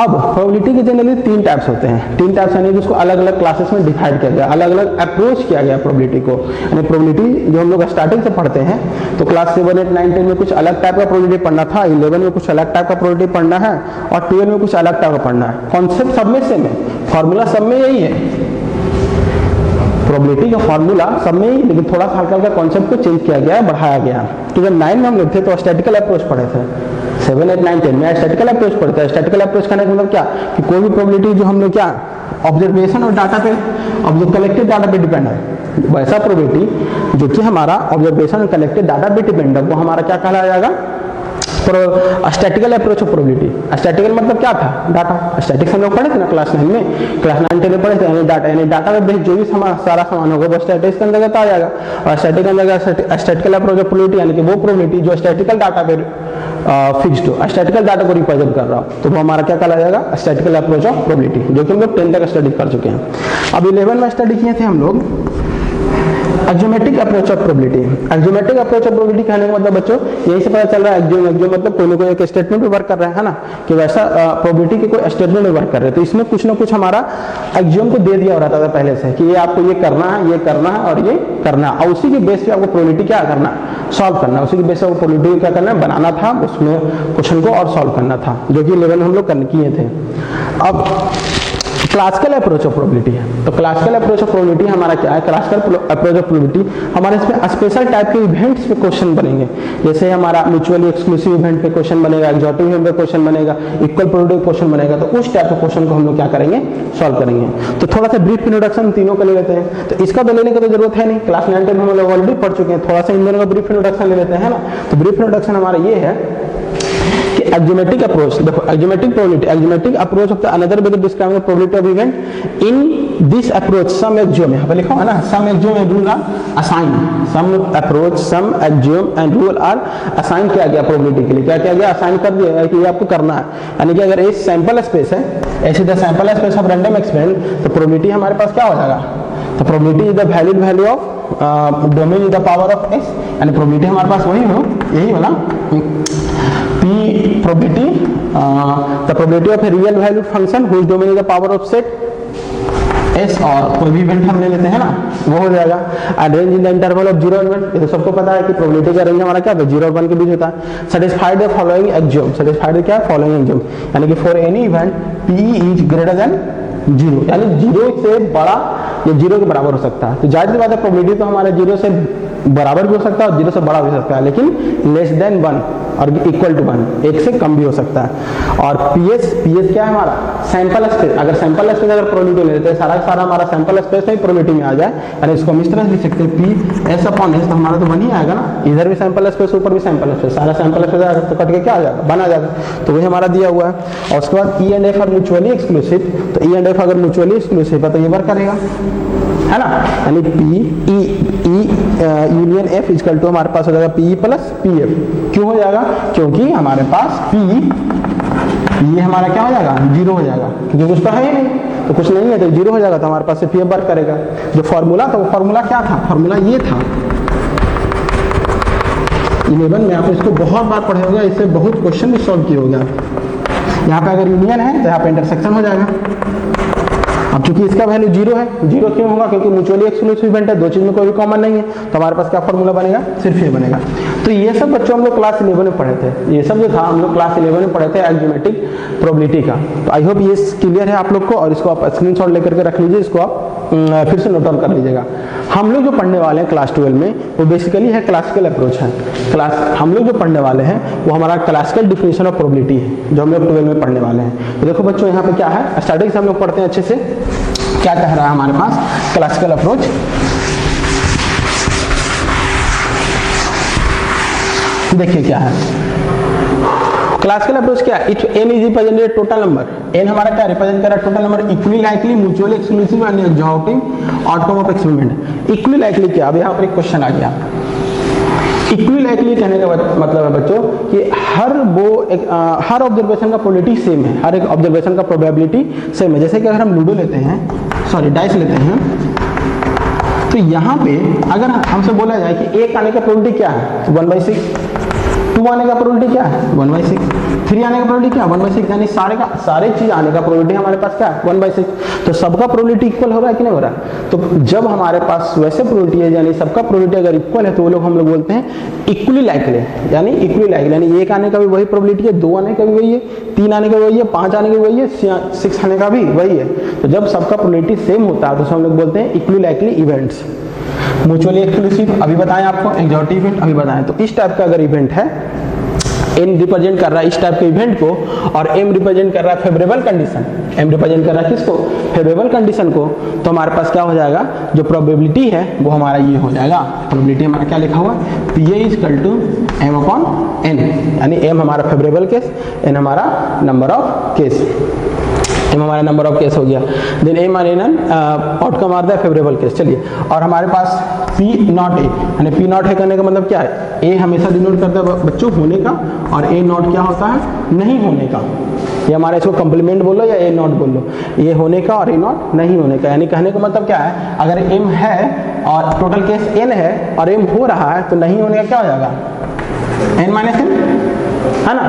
अब प्रोबेबिलिटी के जनरली 3 टाइप्स होते हैं। 3 टाइप्स यानी कि उसको अलग अलग क्लासेस में डिवाइड किया गया, अलग अलग अप्रोच किया गया प्रोबेबिलिटी को। यानी प्रोबेबिलिटी जो हम लोग स्टार्टिंग से पढ़ते हैं तो क्लास 7 8 9 10 में कुछ अलग टाइप का प्रोबेबिलिटी पढ़ना था, 11 में कुछ अलग टाइप का प्रोबेबिलिटी पढ़ना है और 12 में कुछ अलग टाइप का पढ़ना है। कॉन्सेप्ट सब में सेम है, फॉर्मूला सब में यही है, प्रोबेबिलिटी का फॉर्मूला सब में ही, लेकिन थोड़ा सा हल्का हल्का कॉन्सेप्ट को चेंज किया गया है, बढ़ाया गया। तो जब 9 में हम लोग थे तो स्टैटिकल अप्रोच पढ़े थे, 7 8 9 10 में स्टैटिकल अप्रोच पढ़ते हैं। स्टैटिकल अप्रोच करने का मतलब क्या कि कोई भी प्रोबेबिलिटी जो हम लोग क्या ऑब्जर्वेशन और डाटा पे, कलेक्टेड डाटा पे डिपेंड है, वैसा प्रोबेबिलिटी जो कि हमारा ऑब्जर्वेशन और कलेक्टेड डाटा पे डिपेंड है, वो हमारा क्या कहलाया जाएगा statistical approach of probability. Statistical मतलब क्या था, डाटा। स्टैटिक्स हम लोग पढ़े थे ना क्लास 9 में, क्लास 9 10 में पढ़े थे। यानी डाटा, यानी डाटा में बेस्ड जो भी सारा सामान होगा वो स्टैटिक्स के अंतर्गत आ जाएगा। और स्टैटिकल अप्रोच ऑफ प्रोबेबिलिटी यानी कि वो प्रोबेबिलिटी जो स्टैटिकल डाटा पे फिक्स्ड हो, स्टैटिकल डाटा को रिप्रेजेंट कर रहा हो, तो वो हमारा क्या कहा जाएगा स्टैटिकल अप्रोच ऑफ प्रोबेबिलिटी, जो कि हम लोग 10 तक स्टडी कर चुके हैं। अब 11 में स्टडी किए थे हम लोग axiomatic approach of probability. Axiomatic approach of probability कहने का मतलब बच्चों यही से पता चल रहा है, एक्जियोम मतलब कोई ना कोई एक स्टेटमेंट पे वर्क कर रहा है ना, कि वैसा प्रोबेबिलिटी के कोई स्टेटमेंट में वर्क कर रहे हैं, तो इसमें कुछ ना कुछ हमारा एक्जियोम को दे दिया रहता था पहले से कि ये आपको ये करना है, ये करना है और ये करना है, और उसी के बेस पे आपको प्रोबेबिलिटी क्या करना, सॉल्व करना, उसी के बेस पे आपको प्रोबेबिलिटी क्या करना, बनाना था उसमें क्वेश्चन को और सॉल्व करना था, जो कि लेवल में हम लोग किए थे। अब क्लासिकल अप्रोच ऑफ प्रोबेबिलिटी है, तो क्लासिकल अप्रोच ऑफ प्रोबेबिलिटी हमारा क्या है, क्लासिकल अप्रोच ऑफ प्रोबेबिलिटी हमारे इसमें स्पेशल टाइप के इवेंट्स पे क्वेश्चन बनेंगे, जैसे हमारा म्यूचुअली एक्सक्लूसिव इवेंट पे क्वेश्चन बनेगा, एक्सॉटिक इवेंट पे क्वेश्चन बनेगा, इक्वल प्रोबेबिलिटी क्वेश्चन बनेगा, तो उस टाइप के क्वेश्चन को हम लोग क्या करेंगे, सॉल्व करेंगे। तो थोड़ा सा ब्रीफ इंट्रोडक्शन तीनों का ले लेते हैं, तो इसका तो लेने की तो जरूरत है नहीं, क्लास 9 10 हम लोग ऑलरेडी पढ़ चुके हैं, थोड़ा सा इन दोनों का ब्रीफ इंट्रोडक्शन ले लेते हैं ना। तो ब्रीफ इंट्रोडक्शन हमारा ये है कि एक्जियोमेट्रिक अप्रोच, देखो axiomatic probability, axiomatic approach of the another way to describe the probability of event in this approach some axiom, यहाँ पे लिखा हुआ है ना, some axiom and rule are assign, some approach some axiom and rule are assign किया गया प्रोबेबिलिटी के लिए, क्या किया गया, असाइन कर दिया कि ये आपको करना है, यानी कि अगर ये सैंपल स्पेस है, ऐसे the sample space of random experiment, तो प्रोबेबिलिटी हमारे पास क्या हो जाएगा, तो probability is the valid value of domain is the power of x, यानी प्रोबेबिलिटी हमारे पास वही हो, यही वाला P probability, the probability of a real valued function whose domain is the power of set S, और कोई भी इवेंट हम ले लेते हैं ना, वो हो जाएगा। And range in the interval of 0 और 1, ये तो सबको पता है कि प्रोबेबिलिटी का रेंज हमारा क्या है, 0 और 1 के बीच होता है। Satisfied the following Axiom, satisfied क्या है, फॉलोइंग एक्जियोम, यानी कि for any event P is greater than 0, यानी 0 से बड़ा या 0 के बराबर हो सकता है, तो जाहिर सी बात है प्रोबेबिलिटी तो हमारे 0 से बराबर भी हो सकता है और 0 से बड़ा भी हो सकता है, लेकिन लेस देन 1 और इक्वल टू 1, एक से कम भी हो सकता है। और पीएस क्या है हमारा, सैंपल स्पेस, अगर सैंपल स्पेस अगर प्रोबेबिलिटी लेते हैं, सारा हमारा सैंपल स्पेस में प्रोबेबिलिटी में आ जाए, यानी इसको हम इस तरह लिख सकते हैं पी एस अपॉन एस, तो हमारा तो 1 ही आएगा ना, इधर भी सैंपल स्पेस ऊपर भी सैंपल स्पेस, सारा सैंपल स्पेस तो कट के क्या आ जाएगा, 1 आ जाएगा, तो वही हमारा दिया हुआ है। और उसके बाद E and F are mutually exclusive, तो ई एंड एफ अगर म्यूचुअली एक्सक्लूसिव है तो ये वर्क करेगा, है ना, यानी P E union F equal to हमारे पास हो जाएगा पी प्लस पी एफ, क्यों हो जाएगा, क्योंकि हमारे पास पी ये हमारा क्या हो जाएगा, 0 हो जाएगा, क्योंकि कुछ तो है ही नहीं, तो कुछ नहीं है तो 0 हो जाएगा, तो हमारे पास से पी एफ वर्क करेगा। जो फॉर्मूला था वो फॉर्मूला क्या था, फॉर्मूला ये था 11 में, आप इसको बहुत बार पढ़े होगा, इससे बहुत क्वेश्चन भी सॉल्व किए होगा। यहाँ पे अगर यूनियन है तो यहाँ पे इंटरसेक्शन हो जाएगा। अब चूंकि इसका वैल्यू 0 है, 0 क्यों होगा, क्योंकि म्यूचुअली एक्सक्लूसिव इवेंट है, दो चीज में कोई भी कॉमन नहीं है, तो हमारे पास क्या फॉर्मूला बनेगा, सिर्फ ये बनेगा। तो ये सब बच्चों हम लोग क्लास 11 में पढ़े थे, ये सब जो था हम लोग क्लास 11 में पढ़े थे एक्जियोमेट्रिक प्रोबेबिलिटी का। तो आई होप ये क्लियर है आप लोग को, और इसको आप स्क्रीनशॉट लेकर के रख लीजिए, इसको आप फिर से नोट डाउन कर लीजिएगा। हम लोग जो पढ़ने वाले हैं क्लास 12 में वो बेसिकली है क्लासिकल अप्रोच है। हम लोग जो पढ़ने वाले हैं वो हमारा क्लासिकल डिफिनेशन ऑफ प्रोबेबिलिटी है, जो हम लोग 12 में पढ़ने वाले हैं। तो देखो बच्चों यहाँ पे क्या है, स्टार्टिंग से हम लोग पढ़ते हैं अच्छे से, क्या कह रहा है हमारे पास क्लासिकल अप्रोच। देखिए क्या है क्लासिकल अप्रोच, क्या it N is represented total number, N हमारा क्या रिप्रेजेंट कर रहा है, total number equally likely mutually exclusive and exotic outcome of experiment. Equally likely क्या, अब यहाँ पर एक क्वेश्चन आ गया, इक्वली लाइकली कहने का मतलब है बच्चों कि हर ऑब्जर्वेशन का प्रोबेबिलिटी सेम है, हर एक ऑब्जर्वेशन का प्रोबेबिलिटी सेम है। जैसे कि अगर हम लूडो लेते हैं, सॉरी डाइस लेते हैं, तो यहाँ पे अगर हमसे बोला जाए कि 1 आने का प्रोबेबिलिटी क्या है, 1/6, 2 आने का प्रोबेबिलिटी क्या है, 1/6, 3 आने का प्रोबेबिलिटी क्या है, 1/6, यानी सारे चीज आने का प्रोबेबिलिटी हमारे पास क्या है, 1/6। तो सबका प्रोबेबिलिटी इक्वल हो रहा है कि नहीं हो रहा है, तो जब हमारे पास वैसे प्रोबेबिलिटी है, यानी सबका प्रोबेबिलिटी अगर इक्वल है, तो वो लोग हम लोग बोलते हैं इक्वली लाइकली, यानी इक्वली लाइकली, यानी 1 आने का भी वही प्रोबेबिलिटी है, 2 आने का भी वही है, 3 आने का भी वही है, 5 आने का भी वही है, 6 आने का भी वही है। तो जब सबका प्रोबेबिलिटी सेम होता है तो हम लोग बोलते हैं equally likely events. Mutually exclusive अभी बताएं आपको, एक्सॉटिक इवेंट अभी बताएं। तो इस टाइप का अगर इवेंट है, एन रिप्रेजेंट कर रहा है इस टाइप के इवेंट को, और एम रिप्रेजेंट कर रहा है फेवरेबल कंडीशन, एम रिप्रेजेंट कर रहा है किसको, फेवरेबल कंडीशन को, तो हमारे पास क्या हो जाएगा, जो प्रोबेबिलिटी है वो हमारा ये हो जाएगा। प्रोबेबिलिटी हमारा क्या लिखा हुआ है, P A is equal to M upon N, यानी एम हमारा फेवरेबल केस, एन हमारा नंबर ऑफ केस, एम हमारा नंबर ऑफ केस हो गया, देन एम और N outcome are the favourable case. चलिए, और हमारे पास पी नॉट ए, यानी पी नॉट ए करने का मतलब क्या है, ए हमेशा डिनोट करता है बच्चों होने का, और ए नॉट क्या होता है, नहीं होने का। ये हमारा इसको कंप्लीमेंट बोलो या ए नॉट बोलो, ये होने का और ए नॉट नहीं होने का। यानी कहने का मतलब क्या है, अगर एम है और टोटल केस एन है और एम हो रहा है तो नहीं होने का क्या हो जाएगा, एन माइनस एन, है ना।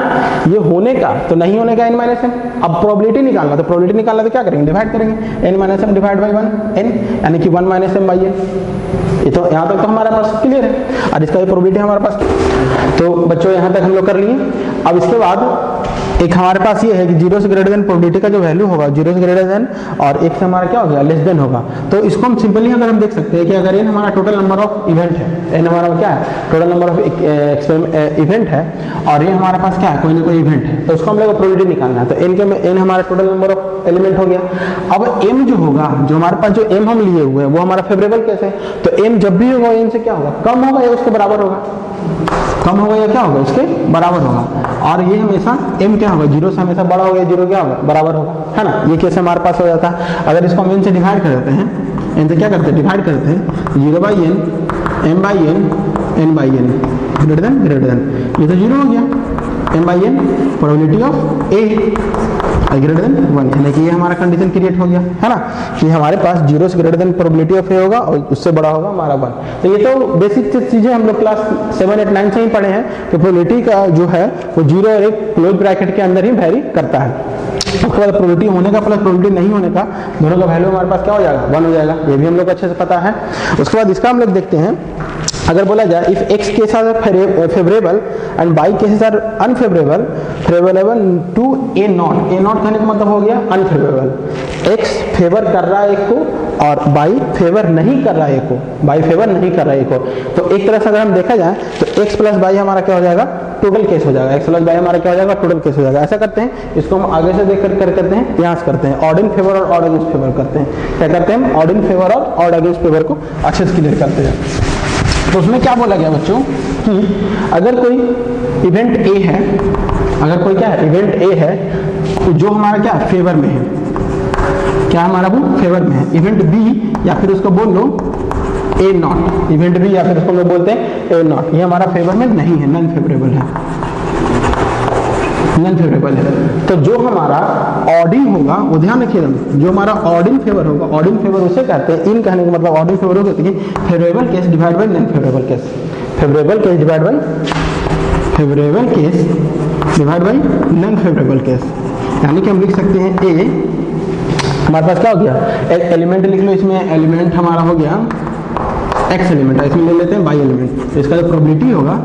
ये होने का तो नहीं होने का एन माइनस एन। अब प्रोबेबिलिटी निकालना, तो प्रोबेबिलिटी निकालना तो क्या करेंगे, डिवाइड करेंगे, N minus M divide by 1 N, यानी कि 1 माइनस एम बाई एन। ये तो यहाँ तक तो हमारे पास क्लियर है, और इसका प्रोबेबिलिटी हमारे पास। तो बच्चों यहाँ तक हम लोग कर लिए। अब इसके बाद एक हमारे पास ये है कि 0 से ग्रेटर देन प्रोबेबिलिटी का जो वैल्यू होगा 0 से ग्रेटर देन और 1 से हमारा क्या हो गया, लेस देन होगा। तो इसको हम सिंपली अगर हम देख सकते हैं कि अगर एन हमारा टोटल नंबर ऑफ इवेंट है, एन हमारा क्या है, टोटल नंबर ऑफ इवेंट है, और ये हमारे पास क्या है, कोई ना कोई इवेंट है, तो उसको हम लोग प्रोबेबिलिटी निकालना है। तो एन हमारा टोटल नंबर ऑफ एलिमेंट हो गया। अब एम जो होगा, जो हमारे पास जो एम हम लिए हुए हैं वो हमारा फेवरेबल केस है। तो एम जब भी होगा एन से क्या होगा, कम होगा या उसके बराबर होगा, कम होगा या क्या होगा, उसके बराबर होगा। और ये हमेशा m क्या होगा, 0 से हमेशा बड़ा होगा, 0 क्या होगा, बराबर होगा, है ना। ये केस हमारे पास हो जाता है। अगर इसको हम n से डिवाइड कर देते हैं, n से क्या करते हैं, डिवाइड करते हैं, 0 by N, m by N, n by N, greater than, ये तो 0 हो गया, m by N probability of a greater than 1, यानी कि ये हमारा कंडीशन क्रिएट हो गया, है ना, कि हमारे पास 0 से greater than probability of a होगा और उससे बड़ा होगा हमारा 1। तो ये तो बेसिक चीजें हम लोग क्लास 7, 8, 9 से ही पढ़े हैं कि प्रोबेबिलिटी का जो है वो 0 और 1 क्लोज ब्रैकेट के अंदर ही वैरी करता है। उसके बाद प्रोबेबिलिटी होने का प्लस प्रोबेबिलिटी नहीं होने का, दोनों का वैल्यू हमारे पास क्या हो जाएगा, 1 हो जाएगा। ये भी हम लोग अच्छे से पता है। उसके बाद इसका हम लोग देखते हैं, अगर बोला जाए if x cases are favourable and y cases are unfavourable to a not, a not कहने का मतलब हो गया अनफेवरेबल, x फेवर कर रहा है एक को और y फेवर नहीं कर रहा है एक को, y फेवर नहीं कर रहा है एक को। तो एक तरह से अगर हम देखा जाए तो x प्लस y हमारा क्या हो जाएगा, टोटल केस हो जाएगा, x प्लस y हमारा क्या हो जाएगा, टोटल केस हो जाएगा। ऐसा करते हैं, इसको हम आगे से देख कर करते हैं, यहाँ से करते हैं, ऑड इन फेवर और ऑड अगेंस्ट फेवर करते हैं। क्या करते हैं, ऑड इन फेवर और ऑड अगेंस्ट फेवर को अच्छे से क्लियर करते हैं। तो उसमें क्या बोला गया बच्चों कि अगर कोई इवेंट ए है, अगर कोई क्या है इवेंट ए है तो जो हमारा क्या फेवर में है, क्या हमारा वो फेवर में है, इवेंट बी या फिर उसको बोल लो ए नॉट, इवेंट बी या फिर उसको लोग बोलते हैं ए नॉट, ये हमारा फेवर में नहीं है, नॉन फेवरेबल है, नॉन फेवरेबल है। तो जो हमारा ऑडिंग होगा वो ध्यान रखिए, जो हमारा ऑडिंग फेवर होगा, ऑडिंग फेवर उसे कहते हैं, इन कहने का मतलब ऑडिंग फेवर होगा कि favourable case divide by non favourable case, favourable case divide by favourable case divide by non favourable case. यानी कि हम लिख सकते हैं ए, हमारे पास क्या हो गया, एक एलिमेंट लिख लो, इसमें एलिमेंट हमारा हो गया x एलिमेंट, इसमें ले लेते हैं y एलिमेंट, तो इसका जो प्रोबेबिलिटी होगा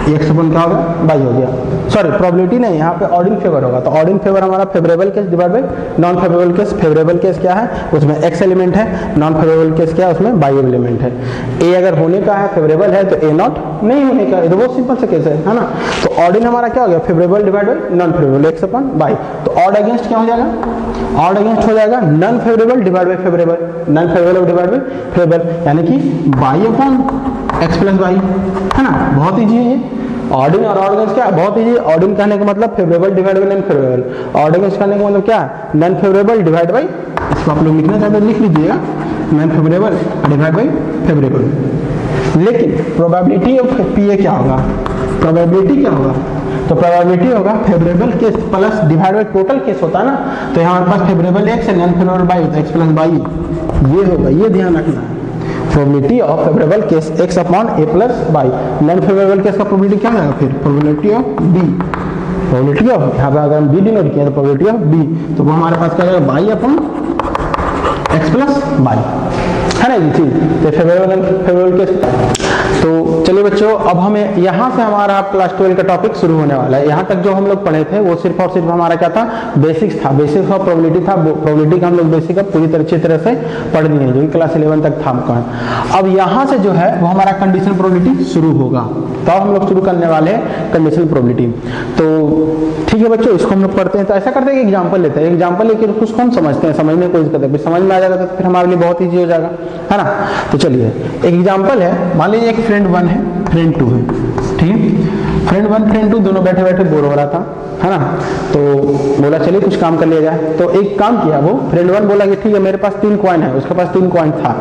x अपन क्या होगा, y हो गया, सॉरी प्रोबेबिलिटी नहीं, यहाँ पे ऑड इन फेवर होगा। तो ऑड इन फेवर हमारा favourable case divide by non favourable case, favourable case क्या है उसमें x एलिमेंट है, नॉन फेवरेबल केस क्या है उसमें y एलिमेंट है। a अगर होने का है फेवरेबल है तो a नॉट नहीं होने का, ये तो बहुत सिंपल सा केस है ना। तो ऑड इन हमारा क्या हो गया, favourable divide by non favourable, x upon y। तो ऑड अगेंस्ट क्या हो जाएगा, ऑड अगेंस्ट हो जाएगा non favourable divide by favourable, non favourable divide by favourable, यानी कि y upon x plus y, है ना। बहुत ईजी है ये, ऑर्डिंग और ऑड अगेंस्ट क्या है, बहुत ईजी। ऑर्डिंग कहने का मतलब favourable divide by non favourable, odd against कहने का मतलब क्या है, नॉन फेवरेबल डिवाइड बाय, इसको आप लोग लिखना चाहते हैं लिख लीजिएगा, non favourable divide by favourable. लेकिन प्रोबेबिलिटी ऑफ पीए क्या होगा, प्रोबेबिलिटी क्या होगा, तो प्रोबेबिलिटी होगा favourable case plus divide by total case होता है ना। तो यहाँ हमारे पास फेवरेबल एक्स है, नॉन फेवरेबल बाई होता है, एक्स प्लस बाई, ये होगा, ये ध्यान रखना है। Probability of favourable case x upon a plus by, non favourable case का प्रोबेबिलिटी क्या होगा फिर, probability of b, probability of, यहाँ पे अगर हम b डिनोट किया तो प्रोबेबिलिटी ऑफ b, तो वो हमारे पास क्या होगा by upon x plus by, है ना ये चीज। तो फेवरेबल केस। तो चलिए बच्चों, अब हमें यहाँ से हमारा क्लास 12 का टॉपिक शुरू होने वाला है। यहाँ तक जो हम लोग पढ़े थे वो सिर्फ और सिर्फ हमारा क्या था, बेसिक्स था, बेसिक्स ऑफ प्रोबेबिलिटी था। प्रोबेबिलिटी का हम लोग बेसिक अब पूरी अच्छी तरह से पढ़ लिए हैं, जो कि क्लास 11 तक था हमका। अब यहाँ से जो है वो हमारा कंडीशनल प्रोबेबिलिटी शुरू होगा, तो हम लोग शुरू करने वाले हैं कंडीशनल प्रोबेबिलिटी। तो ठीक है बच्चों, इसको हम लोग पढ़ते हैं। तो ऐसा करते हैं कि एग्जाम्पल लेते हैं, एग्जाम्पल लेकर उसको हम समझते हैं, समझने की कोशिश करते हैं, समझ में आ जाएगा तो फिर हमारे लिए बहुत ईजी हो जाएगा, है ना। तो चलिए एक एग्जाम्पल है, मान लीजिए एक फ्रेंड 1 है, फ्रेंड 2 है, ठीक है। फ्रेंड 1 फ्रेंड 2 दोनों बैठे बैठे बोर हो रहा था, है ना। तो बोला चलिए कुछ काम कर लिया जाए। तो एक काम किया, वो फ्रेंड 1 बोला कि ठीक है मेरे पास 3 कॉइन है, उसके पास 3 कॉइन था,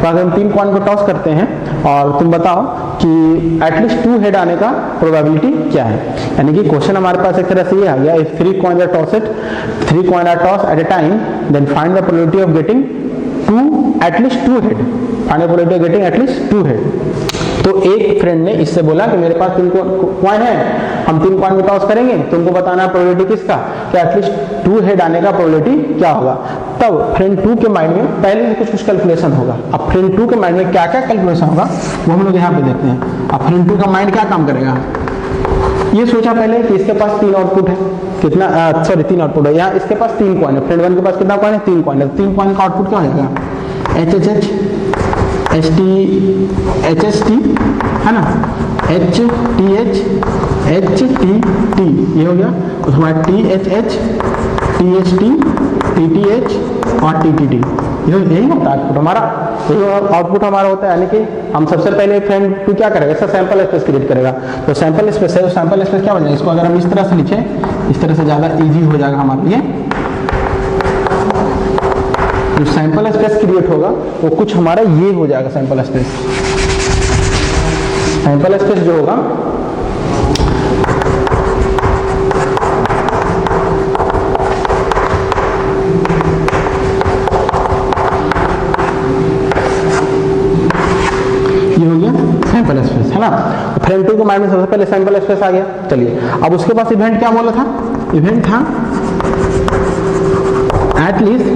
तो अगर हम 3 कॉइन को टॉस करते हैं और तुम बताओ कि एटलीस्ट 2 हेड आने का प्रोबेबिलिटी क्या है। यानी कि क्वेश्चन हमारे पास एक तरह से ये आ गया, if 3 coins are tossed, 3 coins are tossed at a time, then find the probability of getting at least 2 head, find the probability of getting at least 2 head। तो एक फ्रेंड ने इससे बोला कि मेरे पास 3 कॉइन है, हम 3 कॉइन को टॉस करेंगे, तुमको बताना है प्रोबेबिलिटी किसका, कि एटलीस्ट 2 हेड आने का प्रोबेबिलिटी क्या होगा। तब फ्रेंड 2 के माइंड में पहले से कुछ कैलकुलेशन होगा। अब फ्रेंड 2 के माइंड में क्या क्या कैलकुलेशन होगा वो हम लोग यहाँ पे देखते हैं। अब फ्रेंड 2 का माइंड क्या काम करेगा, ये सोचा पहले कि इसके पास 3 आउटपुट है, कितना 3 आउटपुट है, यहाँ इसके पास 3 कॉइन है, फ्रेंड 1 के पास कितना कॉइन है, 3 कॉइन है, 3 कॉइन का आउटपुट क्या हो जाएगा, HHH HT है ना, HTH HTT ये हो गया, उसके बाद THH THT TTH और TTT, यही होता है आउटपुट हमारा, यही आउटपुट हमारा होता है। यानी कि हम सबसे पहले फ्रेंड 2 क्या करेगा, इसका सैंपल स्पेस क्रिएट करेगा। तो सैंपल स्पेस है, सैंपल स्पेस क्या हो जाएगा, इसको अगर हम इस तरह से लिखें, इस तरह से ज़्यादा इजी हो जाएगा हमारे लिए। जो सैंपल स्पेस क्रिएट होगा वो कुछ हमारा ये हो जाएगा, सैंपल स्पेस, सैंपल स्पेस जो होगा ये हो गया सैंपल स्पेस, है ना। फ्रेंड 2 को माइंड में सबसे पहले सैंपल स्पेस आ गया। चलिए अब उसके पास इवेंट क्या बोला था, इवेंट था एटलीस्ट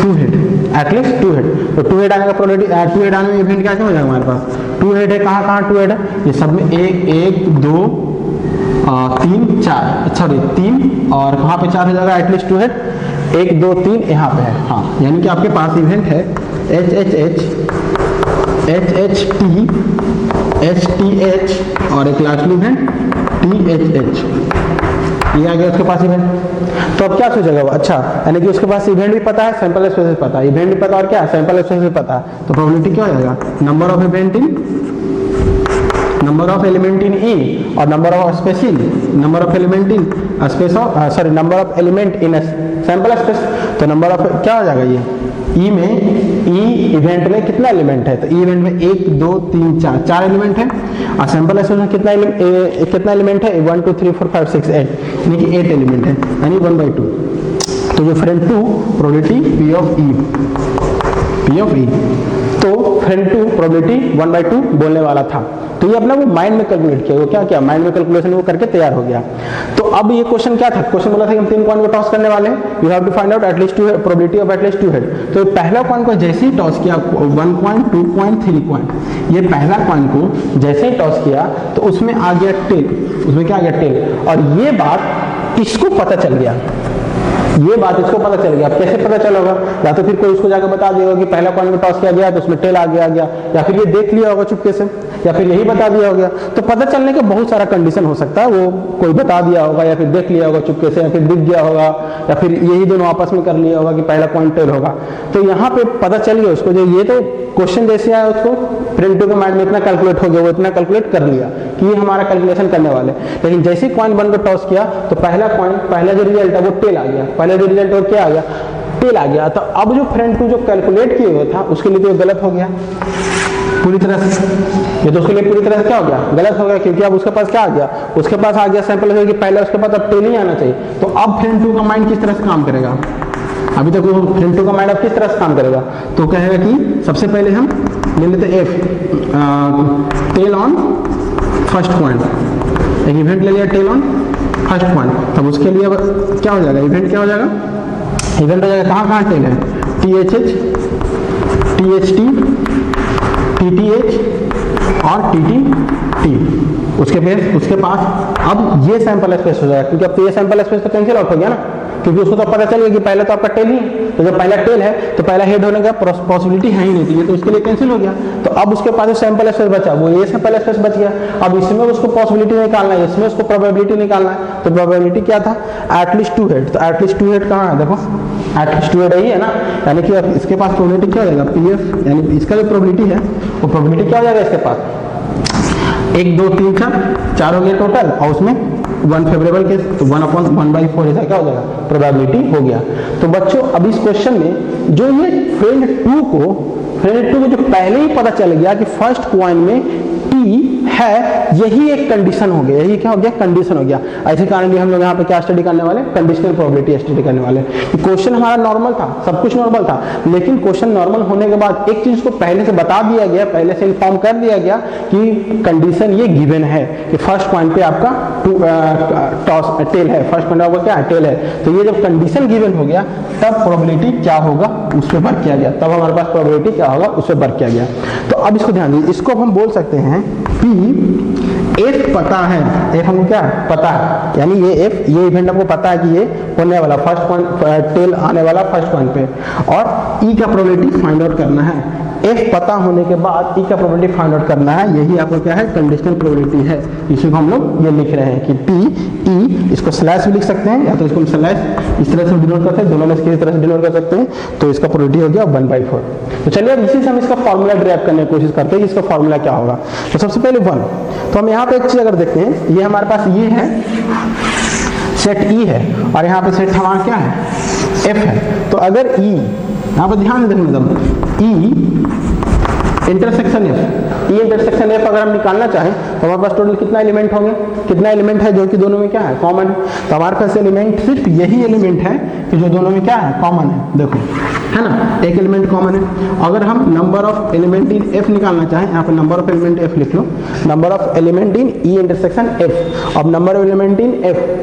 2 हेड, एटलीस्ट 2 हेड। तो 2 हेड आने का प्रोबेबिलिटी, 2 हेड आने में इवेंट क्या क्या हो जाएगा हमारे पास, 2 हेड है, कहाँ कहाँ 2 हेड है, ये सब में 1 2 3 4, सॉरी 3 और कहाँ पे 4 हो जाएगा, एटलीस्ट 2 हेड, 1 2 3 यहाँ पे है। हाँ, यानी कि आपके पास इवेंट है HHH HHT HTH और एक लास्ट इवेंट THH, ये आ गया उसके पास इवेंट। तो अब क्या सोचेगा वो, अच्छा यानी कि उसके पास इवेंट भी पता है, सैंपल स्पेस भी पता है, इवेंट भी पता और क्या सैंपल स्पेस भी पता है। तो प्रोबेबिलिटी क्या हो जाएगा, number of event in, number of element in E और number of space in, number of element in space of, sorry number of element in sample space. तो नंबर ऑफ क्या हो जाएगा, ये ई में, ई इवेंट में कितना एलिमेंट है, तो ई इवेंट में 1 2 3 4 एलिमेंट है, और सैंपल स्पेस में कितना एलिमेंट है, 1 2 3 4 5 6 8, यानी कि 8 एलिमेंट है, यानी 1/2। तो जो friend 2 probability P of E, तो फ्रेंड 2 प्रोबेबिलिटी 1/2 बोलने वाला था। तो ये अपना वो माइंड में कैलकुलेट किया, वो क्या किया, माइंड में कैलकुलेशन वो करके तैयार हो गया। तो अब ये क्वेश्चन क्या था, क्वेश्चन बोला था कि हम 3 कॉइन को टॉस करने वाले हैं, you have to find out at least 2 probability of at least 2 head. तो पहला कॉइन को जैसे ही टॉस किया, 1 कॉइन 2 कॉइन 3 कॉइन, ये पहला कॉइन को जैसे ही टॉस किया तो उसमें आ गया टेल, उसमें क्या आ गया टेल, और ये बात इसको पता चल गया, ये बात इसको पता चल गया। अब कैसे पता चलेगा, या तो फिर कोई उसको जाकर बता दिया कि पहला कॉइन में टॉस किया गया तो उसमें टेल आ गया, या फिर ये देख लिया होगा चुपके से, या फिर यही बता दिया होगा। तो पता चलने का बहुत सारा कंडीशन हो सकता है, वो कोई बता दिया होगा, या फिर देख लिया होगा चुपके से, या फिर दिख गया होगा, या फिर यही दोनों आपस में कर लिया होगा कि पहला कॉइन टेल होगा। तो यहाँ पे पता चल गया उसको, जो ये तो क्वेश्चन जैसे आया उसको फ्रेंड 2 के माइंड में इतना कैलकुलेट हो गया, वो इतना कैलकुलेट कर लिया कि ये हमारा कैलकुलेशन करने वाले। लेकिन जैसे ही कॉइन 1 को टॉस किया तो पहला कॉइन, पहला जो रिजल्ट है वो टेल आ गया, पहला जो रिजल्ट और क्या आ गया, टेल आ गया। तो अब जो फ्रेंड 2 जो कैलकुलेट किए हुआ था उसके लिए तो गलत हो गया पूरी तरह से, ये तो उसके लिए पूरी तरह से क्या हो गया, गलत हो गया, क्योंकि अब उसके पास क्या आ गया, उसके पास आ गया सैंपल कि पहले उसके पास अब टेल ही आना चाहिए। तो अब फ्रेंड 2 का माइंड किस तरह से काम करेगा, अभी तक वो फ्रेंड 2 का माइंड अब किस तरह से काम करेगा, तो कहेगा कि सबसे पहले हम ले लेते F, tail on first point, एक इवेंट ले लिया टेल ऑन फर्स्ट पॉइंट। तब उसके लिए क्या हो जाएगा, इवेंट क्या हो जाएगा, इवेंट हो जाएगा कहाँ कहाँ टेल है, THH THT TTH और TTT, उसके पास अब ये सैंपल स्पेस हो जाएगा, क्योंकि अब तो ये सैंपल स्पेस तो कैंसिल आउट हो गया ना, क्योंकि उसको तो पता चल गया कि पहले तो आपका टेल ही, तो जब पहला टेल है तो पहला हेड होने का पॉसिबिलिटी है ही नहीं थी, तो उसके लिए कैंसिल हो गया। तो अब उसके पास जो सैंपल स्पेस बचा वो ये सैंपल स्पेस बच गया। अब इसमें उसको पॉसिबिलिटी निकालना है, इसमें उसको प्रोबेबिलिटी निकालना है। तो प्रोबेबिलिटी क्या था, एटलीस्ट 2 हेड। तो एटलीस्ट 2 हेड कहाँ है, देखो एटलीस्ट 2 हेड यही है ना, यानी कि इसके पास प्रोबेबिलिटी क्या हो जाएगा, PF, यानी इसका जो प्रोबेबिलिटी है वो प्रोबेबिलिटी क्या हो जाएगा इसके पास, 1 2 3 4 हो गया टोटल, और उसमें 1 फेवरेबल केस, तो 1/4 ऐसा क्या हो जाएगा, प्रोबेबिलिटी हो गया। तो बच्चों अब इस क्वेश्चन में जो ये फ्रेंड 2 को प्रेडिक्टिव को जो पहले ही पता चल गया कि फर्स्ट क्वाइन में P है, यही एक कंडीशन हो गया, यही क्या हो गया, कंडीशन हो गया। ऐसे कारण हम लोग यहाँ पे क्या स्टडी करने वाले, कंडीशनल प्रोबेबिलिटी स्टडी करने वाले। क्वेश्चन हमारा नॉर्मल था, सब कुछ नॉर्मल था, लेकिन क्वेश्चन नॉर्मल होने के बाद एक चीज को पहले से बता दिया गया, पहले से इन्फॉर्म कर दिया गया कि कंडीशन ये गिवन है कि फर्स्ट पॉइंट पे आपका टॉस टेल है, फर्स्ट पॉइंट आपका क्या है, टेल है। तो ये जब कंडीशन गिवन हो गया तब प्रोबेबिलिटी क्या होगा उस पर वर्क किया गया, तब हमारे पास प्रोबेबिलिटी क्या होगा उस पर वर्क किया गया। तो अब इसको ध्यान दीजिए, इसको हम बोल सकते हैं P F पता है, F हमको क्या पता है, यानी ये F ये इवेंट हमको पता है कि ये होने वाला फर्स्ट पॉइंट टेल आने वाला फर्स्ट पॉइंट पे, और E का प्रोबेबिलिटी फाइंड आउट करना है। F पता होने के बाद E का प्रोबेबिलिटी फाइंड आउट करना है, यही आपको क्या है, कंडीशनल प्रोबेबिलिटी है। इसको हम लोग ये लिख रहे हैं कि P E, इसको स्लैश भी लिख सकते हैं या तो इसको हम स्लैश इस तरह से डिनोट करते हैं, दोनों में किसी तरह से डिनोट कर सकते हैं। तो इसका प्रोबेबिलिटी हो गया 1/4। तो चलिए अब इसी से हम इसका फॉर्मूला ड्राइव करने की कोशिश करते हैं कि इसका फॉर्मूला क्या होगा। तो सबसे पहले 1, तो हम यहाँ पे एक चीज अगर देखते हैं, ये हमारे पास ये है सेट E है और यहाँ पे सेट हमारा क्या है, F है। तो अगर E, यहाँ पर ध्यान देना मतलब E intersection F, E intersection F अगर हम निकालना चाहें तो हमारे पास टोटल कितना एलिमेंट होंगे, कितना एलिमेंट है जो कि दोनों में क्या है, कॉमन है। तो हमारे पास एलिमेंट सिर्फ यही एलिमेंट है कि जो दोनों में क्या है, कॉमन है। देखो है ना, एक एलिमेंट कॉमन है। अगर हम number of element in F निकालना चाहें, यहाँ पर नंबर ऑफ एलिमेंट F लिख लो, number of element in E intersection F। अब number of element in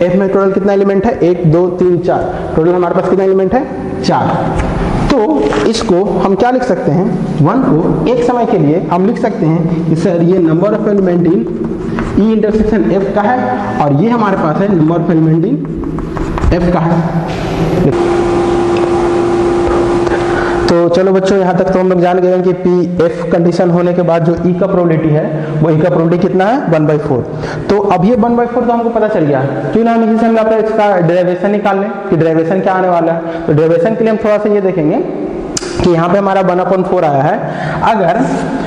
F में टोटल कितना एलिमेंट है, 1 2 3 4, टोटल हमारे पास कितना एलिमेंट है, 4। तो इसको हम क्या लिख सकते हैं, 1 को एक समय के लिए हम लिख सकते हैं कि सर ये number of element in E intersection F का है और ये हमारे पास है number of element in F का है। तो चलो बच्चों, यहाँ तक तो हम लोग जान गए कि P F कंडीशन होने के बाद जो E का प्रोबेबिलिटी है वो E का प्रोबेबिलिटी कितना है, 1/4। तो अब ये 1/4 तो हमको पता चल गया, क्यों ना हम इसी से हम अपने इसका डेरिवेशन निकाल लें कि डेरिवेशन क्या आने वाला है। तो डेरिवेशन के लिए हम थोड़ा सा ये देखेंगे कि यहाँ पे हमारा 1/4 आया है। अगर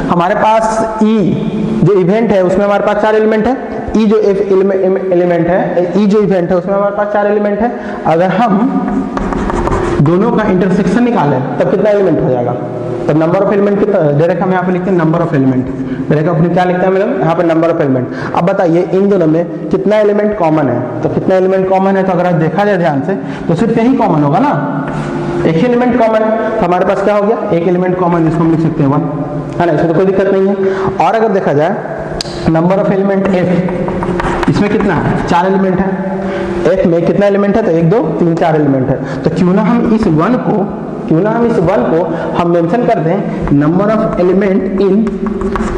हमारे पास E जो इवेंट है उसमें हमारे पास 4 एलिमेंट है, E जो एलिमेंट है, E जो इवेंट है उसमें हमारे पास 4 एलिमेंट है। अगर हम दोनों का इंटरसेक्शन निकालें तब कितना एलिमेंट हो जाएगा, तो नंबर ऑफ एलिमेंट कितना, डायरेक्ट हम यहाँ पे लिखते हैं नंबर ऑफ एलिमेंट, डायरेक्ट अपने क्या लिखते हैं मतलब यहाँ पे नंबर ऑफ एलिमेंट। अब बताइए इन दोनों में कितना एलिमेंट कॉमन है, तो कितना एलिमेंट कॉमन है, तो अगर देखा जाए ध्यान से तो सिर्फ यही कॉमन होगा ना, एक ही एलिमेंट कॉमन है। तो हमारे पास क्या हो गया, एक एलिमेंट कॉमन, जिसको हम लिख सकते हैं 1, है ना, इसमें तो कोई दिक्कत नहीं है। और अगर देखा जाए नंबर ऑफ एलिमेंट F, इसमें कितना है, 4 एलिमेंट है। F में कितना एलिमेंट है, तो 1 2 3 4 एलिमेंट है। तो क्यों ना हम इस 1 को हम मेंशन कर दें number of element in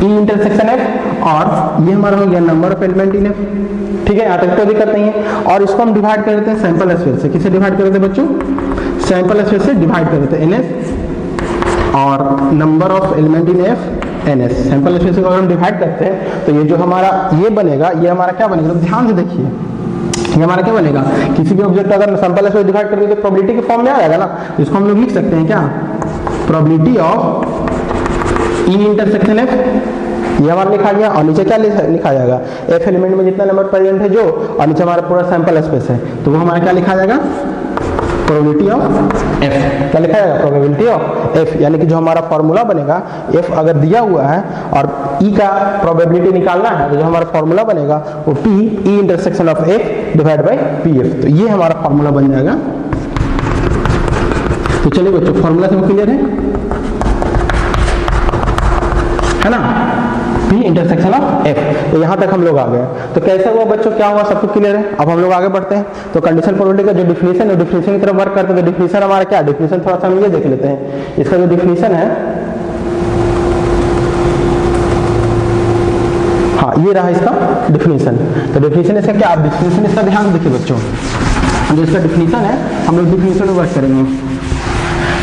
E intersection F, और ये हमारा हो गया number of element in F। ठीक है, यहाँ तक कोई दिक्कत नहीं है। और इसको हम डिवाइड कर देते हैं सैंपल स्पेस से। किसे डिवाइड कर देते हैं बच्चों, सैंपल स्पेस से डिवाइड कर देते हैं NS, और number of element in F NS। Sample space को अगर हम डिवाइड करते हैं तो ये जो हमारा ये बनेगा, ये हमारा क्या बनेगा, तो ध्यान से देखिए ये हमारा क्या बनेगा, किसी भी ऑब्जेक्ट अगर सैंपल स्पेस डिवाइड करके तो प्रोबेबिलिटी के फॉर्म में आ जाएगा ना। इसको हम लोग लिख सकते हैं क्या, probability of E intersection F, ये हमारा लिखा गया। और नीचे क्या लिखा जाएगा, F एलिमेंट में जितना नंबर प्रेजेंट है जो, और नीचे हमारा पूरा सैंपल स्पेस है, तो वो हमारा क्या लिखा जाएगा, प्रोबेबिलिटी ऑफ F। क्या लिखा जाएगा, प्रोबेबिलिटी ऑफ F, यानी कि जो हमारा फॉर्मूला बनेगा, F अगर दिया हुआ है और E का प्रोबेबिलिटी निकालना है, तो जो हमारा फॉर्मूला बनेगा वो P E intersection of F divide by PF। तो ये हमारा फॉर्मूला बन जाएगा। तो चलिए बच्चों, फॉर्मूला से क्लियर है ना, P इंटरसेक्शन ऑफ F। तो यहाँ तक हम लोग आ गए। तो कैसे हुआ बच्चों, क्या हुआ, सबको क्लियर है। अब हम लोग आगे बढ़ते हैं। तो कंडीशन प्रोबेबिलिटी का जो डिफिनीशन है, डिफिनीशन की तरफ वर्क करते हैं। तो डिफिनीशन हमारा क्या, डिफिनीशन थोड़ा सा हम ये देख लेते हैं। इसका जो डिफिनीशन है, हाँ ये रहा इसका डिफिनीशन। तो डिफिनीशन इसका क्या, आप डिफिनीशन इसका ध्यान देखिए बच्चों, जो इसका डिफिनीशन है हम लोग डिफिनीशन में वर्क करेंगे।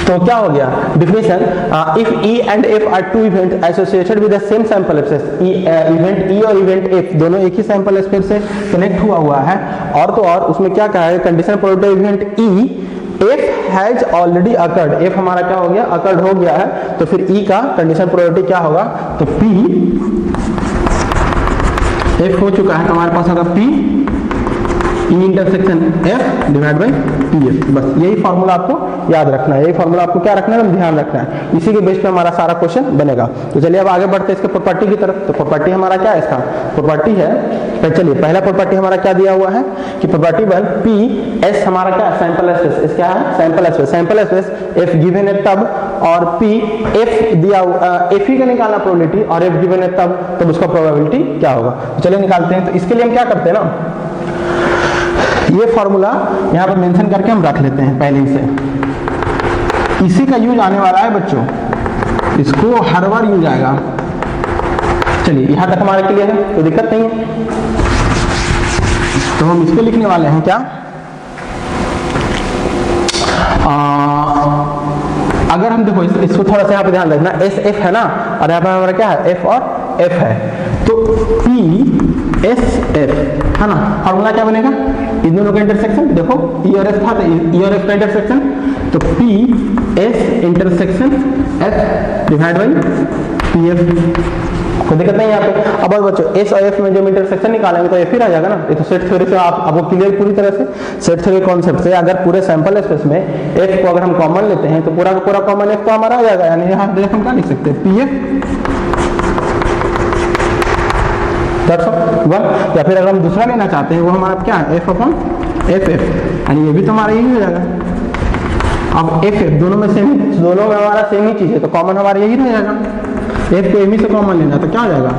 तो क्या हो गया definition, if E and F are two event associated with the same sample space, event E और इवेंट F दोनों एक ही सैंपल स्पेस से कनेक्ट हुआ है, और तो और उसमें क्या कहा है, condition probability event E F has already occurred, F हमारा क्या हो गया, अकर्ड हो गया है। तो फिर E का कंडीशन प्रोबेबिलिटी क्या होगा, तो P F हो चुका है, तो हमारे पास होगा P E intersection F divide by P F. बस यही फॉर्मूला आपको याद रखना है, यही फॉर्मूला आपको क्या रखना है, ध्यान रखना है। इसी के बेस पे हमारा सारा क्वेश्चन बनेगा। तो चलिए अब आगे बढ़ते हैं इसके प्रॉपर्टी की तरफ। तो प्रॉपर्टी हमारा क्या है, इसका प्रॉपर्टी है, चलिए पहला प्रॉपर्टी हमारा क्या दिया हुआ है कि प्रॉपर्टी 1 पी एस हमारा क्या है, सैंपल स्पेस। इस क्या है, sample space. Sample space F given है तब, और पी एफ दिया एफ ही का निकालना प्रोबेबिलिटी, और एफ गिवन है तब उसका प्रोबेबिलिटी क्या होगा। चलिए निकालते हैं। तो इसके लिए हम क्या करते हैं ना, ये फॉर्मूला यहाँ पर मेंशन करके हम रख लेते हैं पहले से। इसी का यूज आने वाला है बच्चों, इसको हर बार यूज आएगा। चलिए यहाँ तक हमारे क्लियर है, कोई दिक्कत नहीं है। तो हम इसको लिखने वाले हैं क्या, अगर हम देखो इसको थोड़ा सा यहाँ पे ध्यान रखना, एस एफ है ना, और यहाँ पे हमारा क्या है, एफ और एफ है। तो पी एस एफ है ना, फॉर्मूला क्या बनेगा, इन दोनों का इंटरसेक्शन। देखो ई और एफ था, तो ई और एफ का इंटरसेक्शन, तो P S intersection F divide by P F. कोई दिक्कत नहीं यहाँ पे। अब बच्चों एस और एफ में जब इंटरसेक्शन निकालेंगे तो एफ ही रह जाएगा ना। ये तो सेट थ्योरी से आपको क्लियर पूरी तरह से, सेट थ्योरी कॉन्सेप्ट से अगर पूरे सैंपल स्पेस में एफ को अगर हम कॉमन लेते हैं तो पूरा का पूरा कॉमन एफ तो हमारा आ जाएगा। यानी यहाँ देख हम क्या लिख सकते हैं, पी एफ वन, या फिर अगर हम दूसरा लेना चाहते हैं वो हमारा क्या है, एफ अपॉन एफ एफ, यानी ये भी तो हमारा यही हो जाएगा। अब एफ एफ दोनों में सेम, दोनों में हमारा सेम ही चीज है, तो कॉमन हमारा यही रह जाएगा। एफ को एम ही से कॉमन लेना तो क्या हो जाएगा,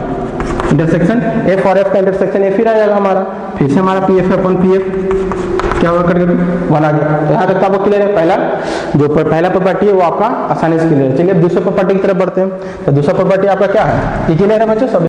इंटरसेक्शन एफ और एफ का इंटरसेक्शन एफ ही रह जाएगा हमारा। फिर से हमारा P F upon P F क्या होगा करके 1 आ गया। तो यहाँ तक आपको क्लियर है। पहला प्रॉपर्टी है वो आपका आसानी से क्लियर है। चलिए अब दूसरे प्रॉपर्टी की तरफ बढ़ते हैं। तो दूसरा प्रॉपर्टी आपका क्या है, ये क्लियर है बच्चों सब।